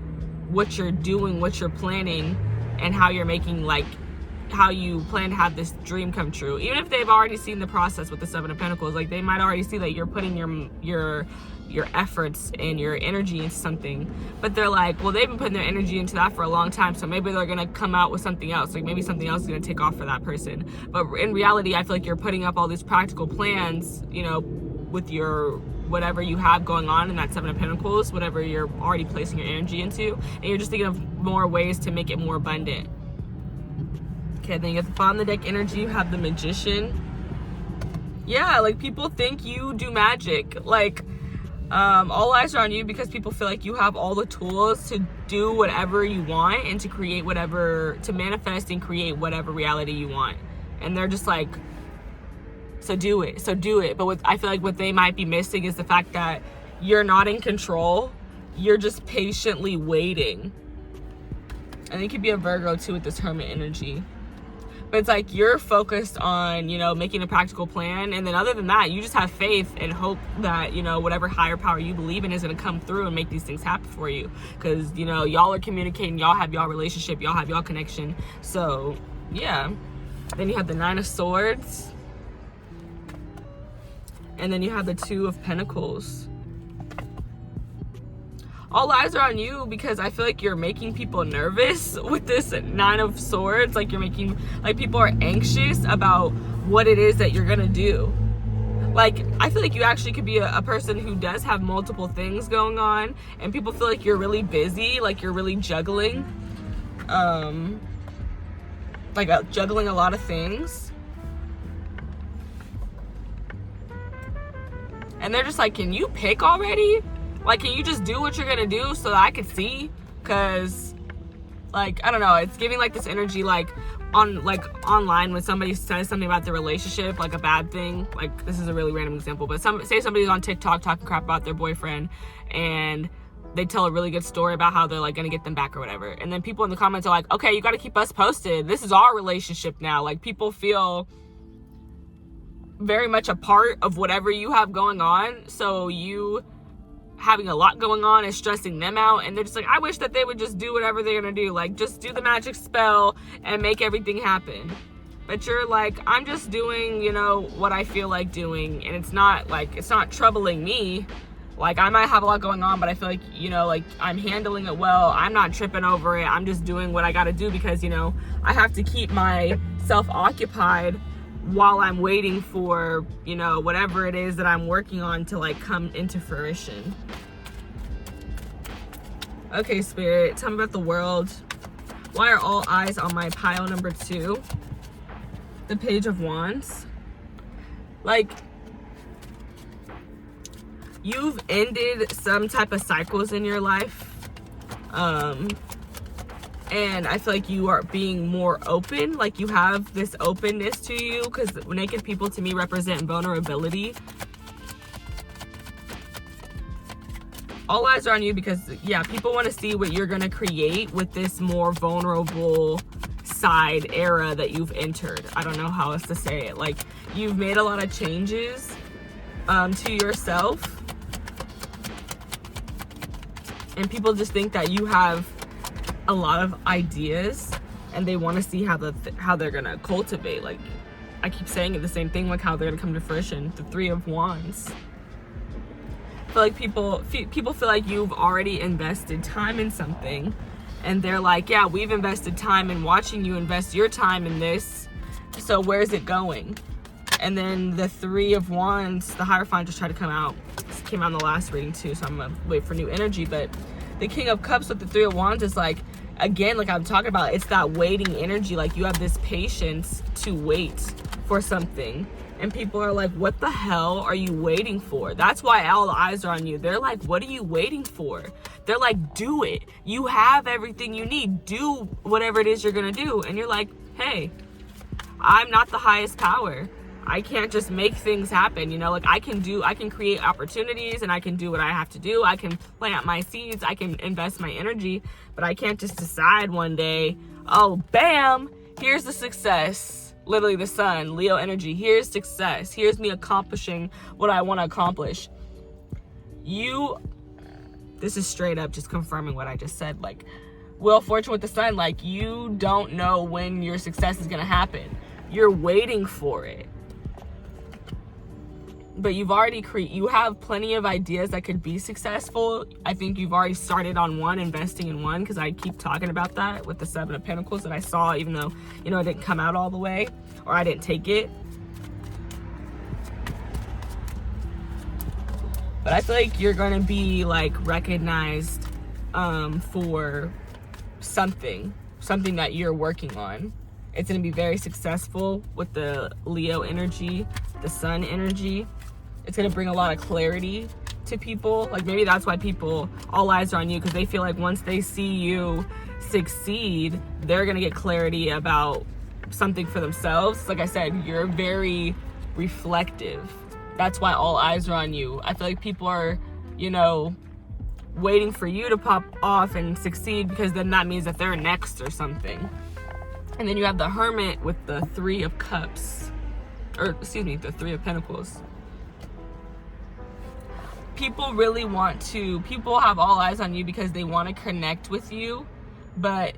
A: what you're doing, what you're planning, and how you're making, like how you plan to have this dream come true. Even if they've already seen the process with the Seven of Pentacles, like they might already see that you're putting your efforts and your energy into something, but they're like, well, they've been putting their energy into that for a long time, so maybe they're gonna come out with something else, like maybe something else is gonna take off for that person. But in reality, I feel like you're putting up all these practical plans, with your whatever you have going on in that Seven of Pentacles, whatever you're already placing your energy into, and you're just thinking of more ways to make it more abundant. Okay, then you have the bottom of the deck energy, you have the Magician. Yeah, like people think you do magic. Like all eyes are on you because people feel like you have all the tools to do whatever you want and to create whatever, to manifest and create whatever reality you want. And they're just like, so do it. But I feel like what they might be missing is the fact that you're not in control. You're just patiently waiting. And it could be a Virgo too with this Hermit energy. But it's like you're focused on, making a practical plan. And then other than that, you just have faith and hope that, whatever higher power you believe in is going to come through and make these things happen for you. Because, y'all are communicating, y'all have y'all relationship, y'all have y'all connection. So, yeah. Then you have the Nine of Swords. And then you have the Two of Pentacles. All eyes are on you because I feel like you're making people nervous with this Nine of Swords. Like people are anxious about what it is that you're gonna do. Like, I feel like you actually could be a person who does have multiple things going on, and people feel like you're really busy, like you're really juggling. like juggling a lot of things. And they're just like, can you pick already? Like, can you just do what you're gonna do so that I can see? Cause like, I don't know, it's giving like this energy like online when somebody says something about their relationship, like a bad thing. Like, this is a really random example, but say somebody's on TikTok talking crap about their boyfriend, and they tell a really good story about how they're like gonna get them back or whatever, and then people in the comments are like, okay, you got to keep us posted, this is our relationship now. Like, people feel very much a part of whatever you have going on, so you having a lot going on is stressing them out, and they're just like, I wish that they would just do whatever they're gonna do, like just do the magic spell and make everything happen. But you're like, I'm just doing, you know, what I feel like doing, and it's not troubling me. Like, I might have a lot going on, but I feel like, you know, like, I'm handling it well. I'm not tripping over it. I'm just doing what I gotta do because, you know, I have to keep myself occupied while I'm waiting for, you know, whatever it is that I'm working on to like come into fruition. Okay, Spirit, tell me about the world. Why are all eyes on my pile number 2? The Page of Wands. Like, you've ended some type of cycles in your life. And I feel like you are being more open. Like, you have this openness to you, because naked people to me represent vulnerability. All eyes are on you because, yeah, people want to see what you're going to create with this more vulnerable side era that you've entered. I don't know how else to say it. Like, you've made a lot of changes to yourself. And people just think that you have a lot of ideas, and they want to see how they're gonna cultivate. Like, I keep saying it, the same thing, like how they're gonna come to fruition. The 3 of Wands. I feel like people feel like you've already invested time in something, and they're like, yeah, we've invested time in watching you invest your time in this, so where's it going? And then the 3 of Wands, the Hierophant just tried to come out. This came out in the last reading too, so I'm gonna wait for new energy. But the King of Cups with the 3 of Wands is like, again, like I'm talking about, it's that waiting energy. Like, you have this patience to wait for something. And people are like, what the hell are you waiting for? That's why all the eyes are on you. They're like, what are you waiting for? They're like, do it. You have everything you need. Do whatever it is you're gonna do. And you're like, hey, I'm not the highest power. I can't just make things happen, you know? Like, I can create opportunities, and I can do what I have to do. I can plant my seeds, I can invest my energy, but I can't just decide one day, oh, bam, here's the success. Literally the sun, Leo energy, here's success. Here's me accomplishing what I want to accomplish. This is straight up just confirming what I just said. Like, Wheel of Fortune with the sun, like, you don't know when your success is going to happen. You're waiting for it. But you've already you have plenty of ideas that could be successful. I think you've already started on one, investing in one, because I keep talking about that with the 7 of Pentacles that I saw, even though, you know, it didn't come out all the way, or I didn't take it. But I feel like you're going to be like recognized for something that you're working on. It's going to be very successful with the Leo energy, the sun energy. It's going to bring a lot of clarity to people. Like, maybe that's why all eyes are on you, because they feel like once they see you succeed, they're going to get clarity about something for themselves. Like I said, you're very reflective. That's why all eyes are on you. I feel like people are, you know, waiting for you to pop off and succeed, because then that means that they're next or something. And then you have the Hermit with the 3 of Cups, or excuse me, the 3 of Pentacles. People have all eyes on you because they want to connect with you, but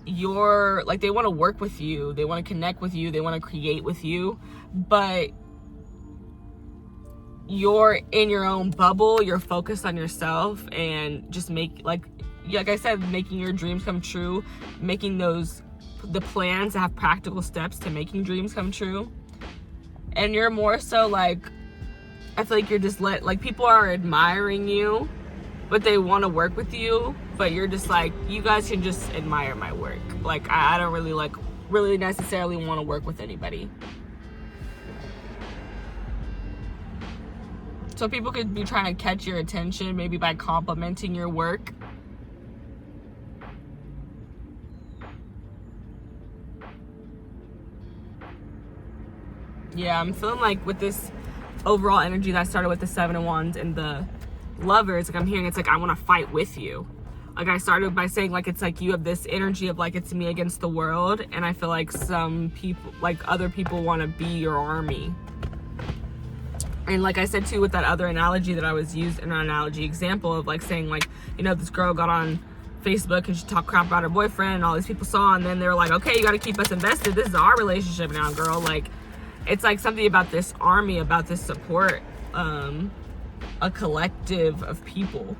A: you're like, they want to work with you, they want to connect with you, they want to create with you, but you're in your own bubble, you're focused on yourself, and just like I said, making your dreams come true, making the plans to have practical steps to making dreams come true. And you're more so like, I feel like you're just like people are admiring you, but they want to work with you, but you're just like, you guys can just admire my work. Like, I don't really necessarily want to work with anybody. So people could be trying to catch your attention, maybe by complimenting your work. Yeah, I'm feeling like with this overall energy that started with the Seven of Wands and the Lovers, like I'm hearing it's like, I want to fight with you. Like I started by saying like, it's like you have this energy of like, it's me against the world. And I feel like some people, like other people want to be your army. And like I said too, with that other analogy that I was used in an analogy example of like saying like, you know, this girl got on Facebook and she talked crap about her boyfriend and all these people saw, and then they were like, okay, you got to keep us invested. This is our relationship now, girl. Like, it's like something about this army, about this support, a collective of people.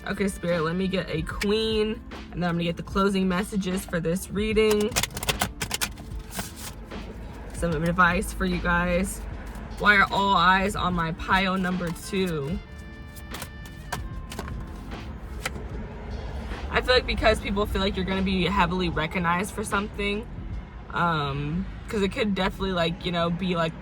A: Okay, Spirit, let me get a Queen, and then I'm gonna get the closing messages for this reading. Some advice for you guys. Why are all eyes on my pile number 2? I feel like because people feel like you're going to be heavily recognized for something, because it could definitely like, you know, be like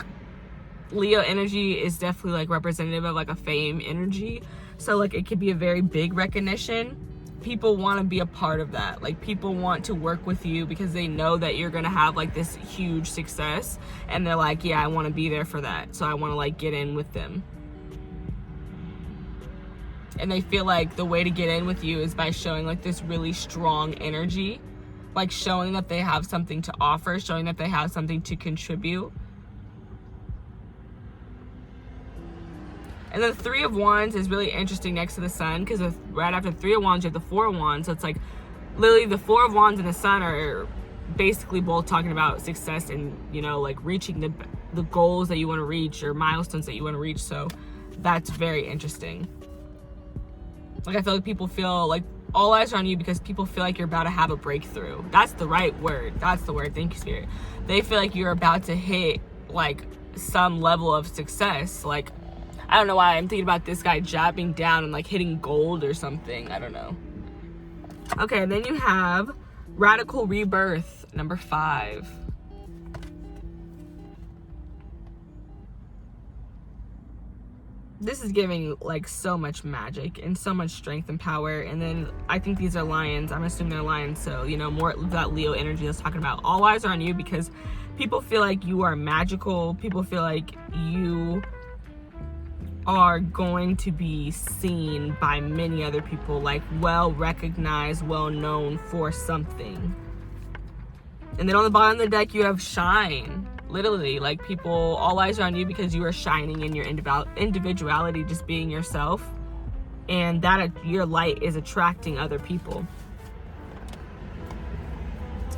A: Leo energy is definitely like representative of like a fame energy. So like it could be a very big recognition. People want to be a part of that. Like people want to work with you because they know that you're going to have like this huge success, and they're like, yeah, I want to be there for that. So I want to like get in with them. And they feel like the way to get in with you is by showing like this really strong energy, like showing that they have something to offer, showing that they have something to contribute. And the Three of Wands is really interesting next to the Sun, because right after Three of Wands, you have the Four of Wands. So it's like literally the Four of Wands and the Sun are basically both talking about success and, you know, like reaching the goals that you want to reach or milestones that you want to reach. So that's very interesting. Like I feel like people feel like all eyes are on you because people feel like you're about to have a breakthrough. That's the right word. That's the word. Thank you, Spirit. They feel like you're about to hit like some level of success. Like, I don't know why I'm thinking about this guy jabbing down and like hitting gold or something. I don't know. Okay, and then you have Radical Rebirth, number 5. This is giving like so much magic and so much strength and power. And then I think these are lions. I'm assuming they're lions. So, you know, more of that Leo energy that's talking about. All eyes are on you because people feel like you are magical. People feel like you are going to be seen by many other people, like well recognized, well known for something. And then on the bottom of the deck, you have shine. Literally, like people, all eyes are on you because you are shining in your individuality, just being yourself. And that your light is attracting other people.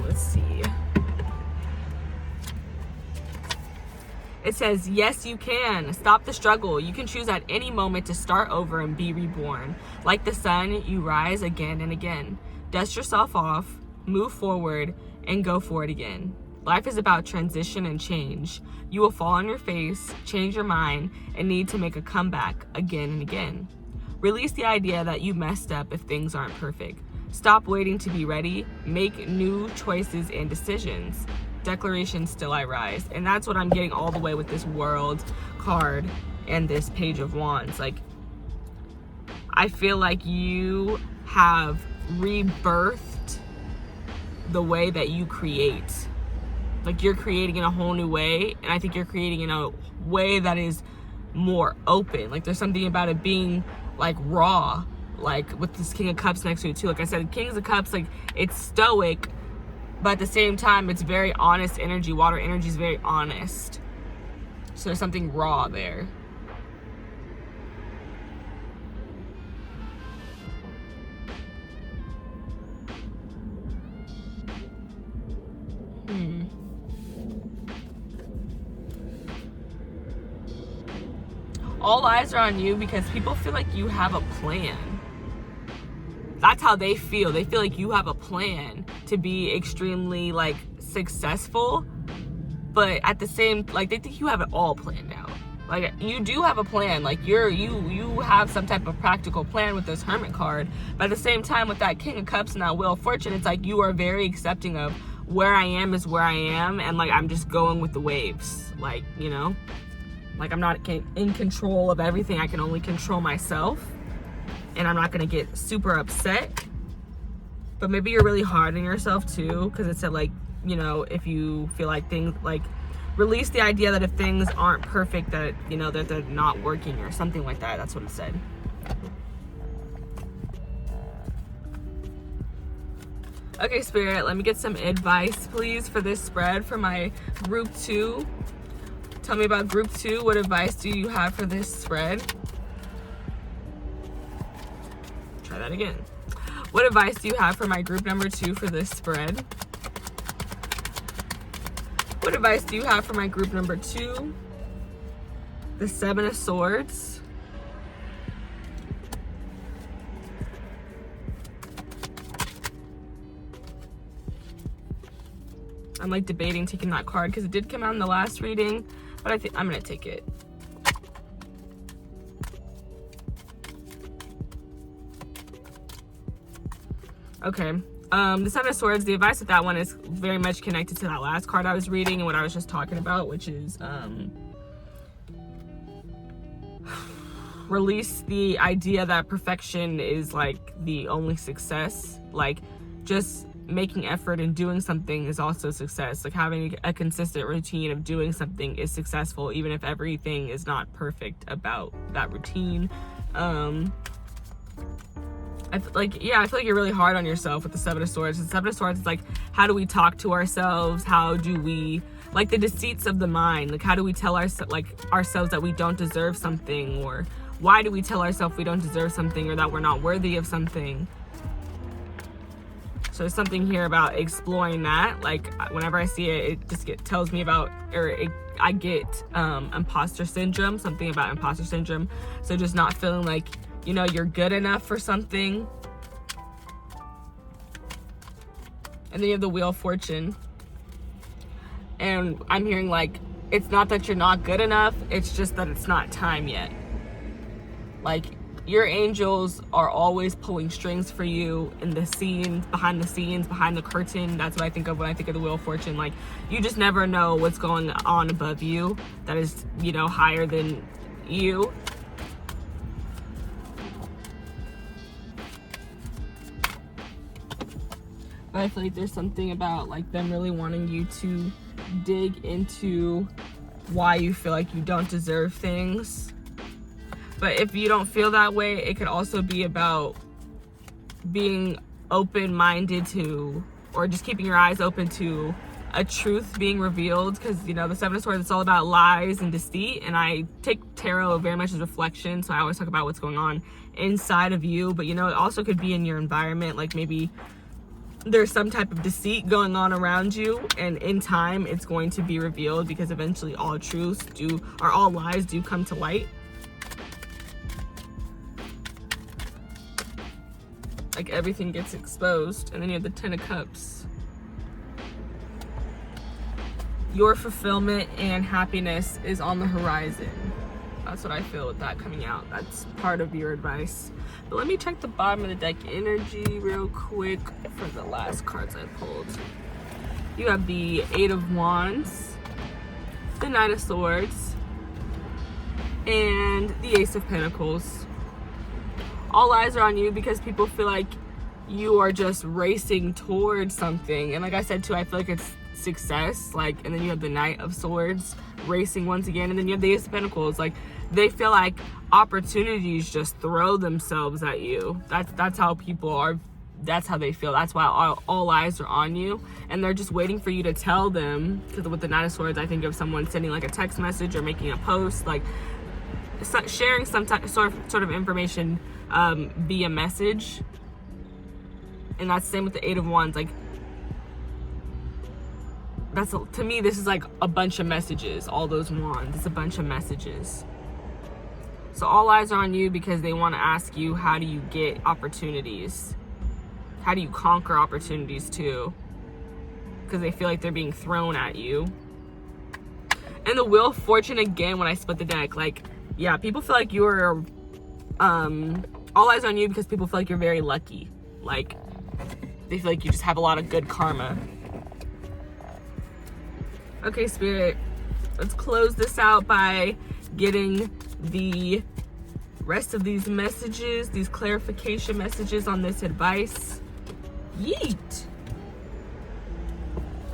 A: Let's see. It says, yes, you can. Stop the struggle. You can choose at any moment to start over and be reborn. Like the sun, you rise again and again. Dust yourself off, move forward, and go for it again. Life is about transition and change. You will fall on your face, change your mind, and need to make a comeback again and again. Release the idea that you messed up if things aren't perfect. Stop waiting to be ready. Make new choices and decisions. Declaration, still I rise. And that's what I'm getting all the way with this World card and this Page of Wands. Like, I feel like you have rebirthed the way that you create. Like, you're creating in a whole new way, and I think you're creating in a way that is more open. Like, there's something about it being like raw, like with this King of Cups next to it too. Like I said, Kings of Cups, like, it's stoic, but at the same time, it's very honest energy. Water energy is very honest. So there's something raw there. All eyes are on you because people feel like you have a plan. That's how they feel. They feel like you have a plan to be extremely like successful, but at the same, like, they think you have it all planned out. Like, you do have a plan. Like, you have some type of practical plan with this Hermit card. But at the same time, with that King of Cups and that Wheel of Fortune, it's like you are very accepting of where I am is where I am, and like I'm just going with the waves. Like, you know, like I'm not in control of everything. I can only control myself, and I'm not gonna get super upset. But maybe you're really hard on yourself too, because it said, like, you know, if you feel like things, like, release the idea that if things aren't perfect, that, you know, that they're not working or something like that. That's what it said. Okay, Spirit, let me get some advice, please, for this spread for my group 2. Tell me about group 2. What advice do you have for this spread? Try that again. What advice do you have for my group number 2 for this spread? What advice do you have for my group number 2? The 7 of Swords. I'm like debating taking that card because it did come out in the last reading, but I think I'm gonna take it. Okay, the 7 of Swords, the advice with that one is very much connected to that last card I was reading and what I was just talking about, which is release the idea that perfection is like the only success. Like, just making effort and doing something is also success. Like, having a consistent routine of doing something is successful, even if everything is not perfect about that routine. I feel like you're really hard on yourself with the 7 of Swords. The 7 of Swords is like, how do we talk to ourselves? How do we, like, the deceits of the mind? Like, how do we tell ourselves that we don't deserve something? Or why do we tell ourselves we don't deserve something, or that we're not worthy of something? So there's something here about exploring that. Like, whenever I see it, it just tells me about, I get imposter syndrome, something about imposter syndrome. So just not feeling like, you know, you're good enough for something. And then you have the Wheel of Fortune. And I'm hearing, like, it's not that you're not good enough, it's just that it's not time yet. Like, your angels are always pulling strings for you in the scenes, behind the curtain. That's what I think of when I think of the Wheel of Fortune. Like, you just never know what's going on above you that is, you know, higher than you. But I feel like there's something about, like, them really wanting you to dig into why you feel like you don't deserve things. But if you don't feel that way, it could also be about being open-minded to, or just keeping your eyes open to a truth being revealed. Because, you know, the 7 of Swords, it's all about lies and deceit. And I take tarot very much as reflection. So I always talk about what's going on inside of you. But, you know, it also could be in your environment. Like, maybe there's some type of deceit going on around you, and in time it's going to be revealed, because eventually all truths all lies do come to light. Like, everything gets exposed. And then you have the 10 of Cups. Your fulfillment and happiness is on the horizon. That's what I feel with that coming out. That's part of your advice. But let me check the bottom of the deck energy real quick for the last cards I pulled. You have the 8 of Wands, the 9 of Swords, and the Ace of Pentacles. All eyes are on you because people feel like you are just racing towards something. And like I said too, I feel like it's success. Like, and then you have the Knight of Swords racing once again, and then you have the Ace of Pentacles. Like, they feel like opportunities just throw themselves at you. That's how people are. That's how they feel. That's why all eyes are on you, and they're just waiting for you to tell them. Because with the Knight of Swords, I think of someone sending like a text message or making a post, like sharing some sort of information via message. And that's the same with the 8 of Wands. Like, to me, this is like a bunch of messages. All those wands, it's a bunch of messages. So all eyes are on you because they want to ask you, how do you get opportunities? How do you conquer opportunities too? Because they feel like they're being thrown at you. And the Wheel of Fortune again, when I split the deck, like, yeah, people feel like you're all eyes on you because people feel like you're very lucky. Like, they feel like you just have a lot of good karma. Okay, Spirit, let's close this out by getting the rest of these messages, these clarification messages on this advice. Yeet.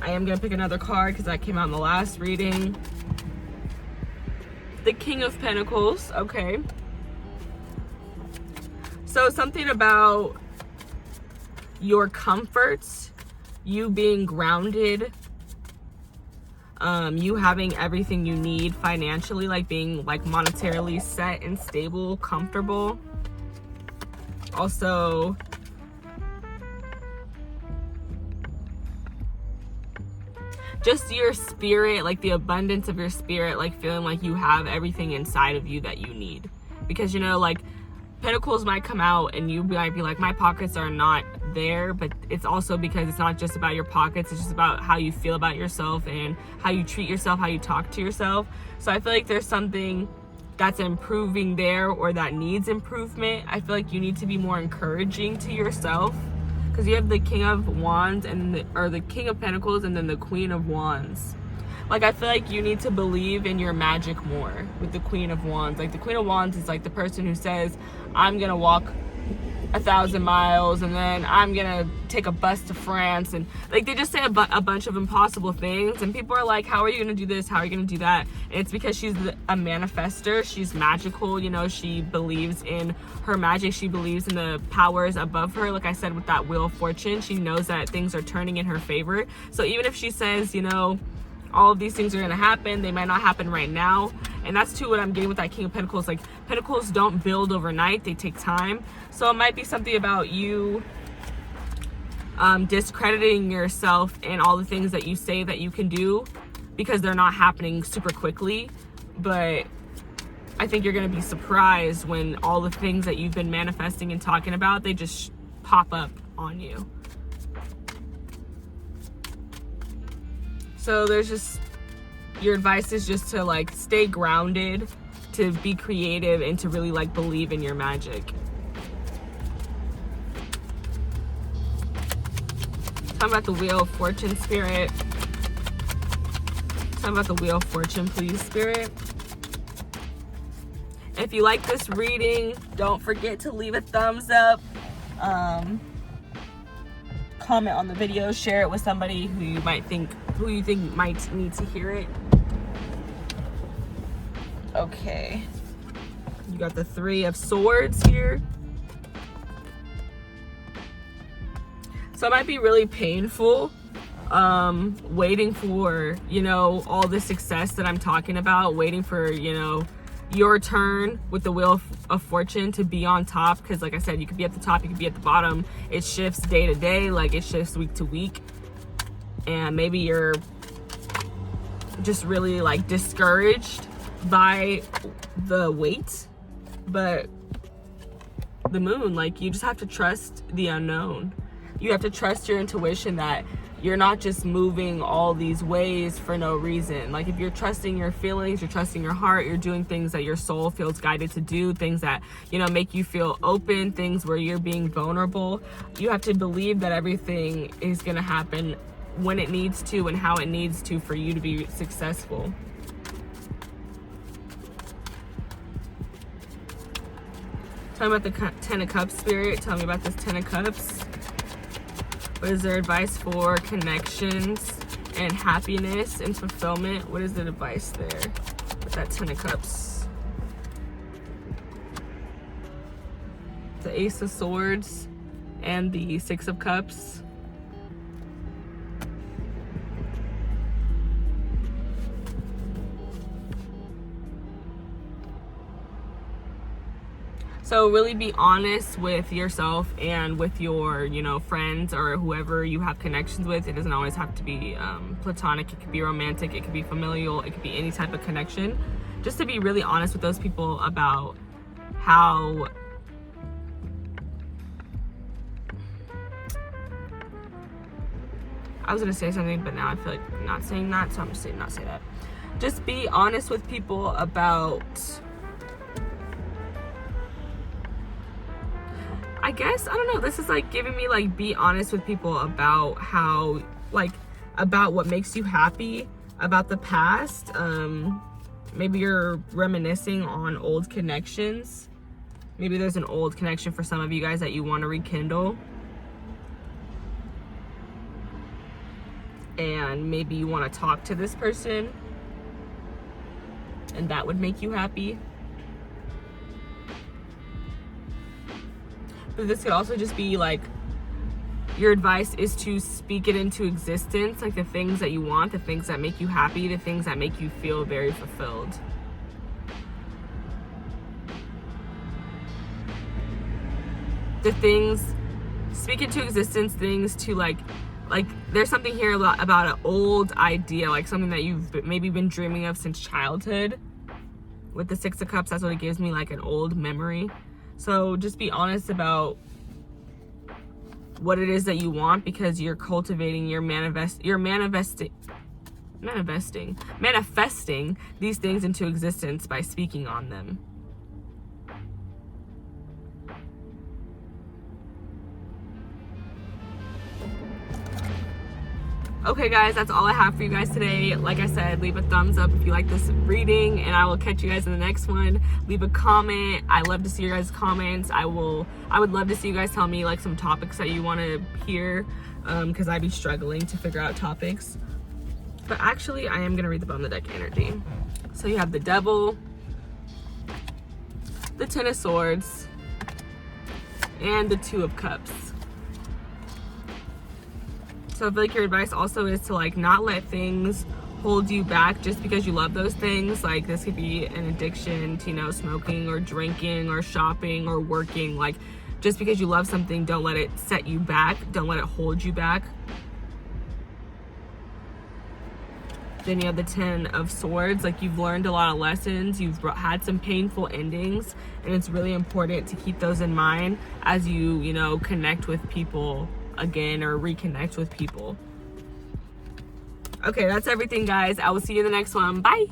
A: I am gonna pick another card because that came out in the last reading. The King of Pentacles. Okay. So something about your comforts, you being grounded, you having everything you need financially, like being like monetarily set and stable, comfortable. Also, just your spirit, like the abundance of your spirit, like feeling like you have everything inside of you that you need. Because, you know, like Pentacles might come out and you might be like, my pockets are not there, but it's also because it's not just about your pockets, it's just about how you feel about yourself and how you treat yourself, how you talk to yourself. So I feel like there's something that's improving there or that needs improvement. I feel like you need to be more encouraging to yourself, because you have the King of Wands and the King of Pentacles and then the Queen of Wands. Like, I feel like you need to believe in your magic more with the Queen of Wands. Like, the Queen of Wands is like the person who says, I'm gonna walk 1,000 miles and then I'm gonna take a bus to France, and like they just say a bunch of impossible things, and people are like, how are you gonna do this, how are you gonna do that? And it's because she's a manifester. She's magical, you know, she believes in her magic, she believes in the powers above her. Like I said, with that Wheel of Fortune, she knows that things are turning in her favor. So even if she says, you know, all of these things are going to happen, they might not happen right now. And that's too what I'm getting with that King of Pentacles. Like, Pentacles don't build overnight, they take time. So it might be something about you discrediting yourself and all the things that you say that you can do because they're not happening super quickly. But I think you're going to be surprised when all the things that you've been manifesting and talking about, they just pop up on you. So there's just, your advice is just to like stay grounded, to be creative, and to really like believe in your magic. Talk about the Wheel of Fortune, Spirit. Talk about the Wheel of Fortune, please, Spirit. If you like this reading, don't forget to leave a thumbs up. Comment on the video, share it with somebody who you think might need to hear it. Okay, you got the Three of Swords here. So it might be really painful waiting for, you know, all the success that I'm talking about, waiting for, you know, your turn with the Wheel of Fortune to be on top. Because like I said, you could be at the top, you could be at the bottom. It shifts day to day, like it shifts week to week. And maybe you're just really like discouraged by the wait. But the Moon, like, you just have to trust the unknown. You have to trust your intuition that you're not just moving all these ways for no reason. Like, if you're trusting your feelings, you're trusting your heart, you're doing things that your soul feels guided to do, things that, you know, make you feel open, things where you're being vulnerable. You have to believe that everything is going to happen when it needs to and how it needs to for you to be successful. Tell me about the Ten of Cups, Spirit. Tell me about this Ten of Cups. What is their advice for connections and happiness and fulfillment? What is the advice there with that Ten of Cups? The Ace of Swords and the Six of Cups. So really be honest with yourself and with your, you know, friends or whoever you have connections with. It doesn't always have to be platonic. It could be romantic. It could be familial. It could be any type of connection. Just to be really honest with those people about how I was going to say something, but now I feel like not saying that. So I'm just saying not say that. just be honest with people about, I guess, I don't know, this is like giving me like, be honest with people about how, like, about what makes you happy, about the past. Maybe you're reminiscing on old connections. Maybe there's an old connection for some of you guys that you want to rekindle. And maybe you want to talk to this person, and that would make you happy. But this could also just be like, your advice is to speak it into existence, like the things that you want, the things that make you happy, the things that make you feel very fulfilled. The things, speak into existence, things to like there's something here about an old idea, like something that you've maybe been dreaming of since childhood. With the Six of Cups, that's what it gives me, like an old memory. So just be honest about what it is that you want, because you're cultivating, you're manifesting these things into existence by speaking on them. Okay guys, that's all I have for you guys today. Like I said, leave a thumbs up if you like this reading, and I will catch you guys in the next one. Leave a comment. I love to see your guys' comments. I would love to see you guys tell me like some topics that you want to hear, because I'd be struggling to figure out topics. But actually, I am going to read the bottom of the deck energy. So you have the Devil, the Ten of Swords, and the Two of Cups. So I feel like your advice also is to like not let things hold you back just because you love those things. Like this could be an addiction to, you know, smoking or drinking or shopping or working. Like just because you love something, don't let it set you back. Don't let it hold you back. Then you have the Ten of Swords. Like you've learned a lot of lessons. You've had some painful endings, and it's really important to keep those in mind as you know, connect with people again or reconnect with people. Okay, that's everything guys. I will see you in the next one. Bye.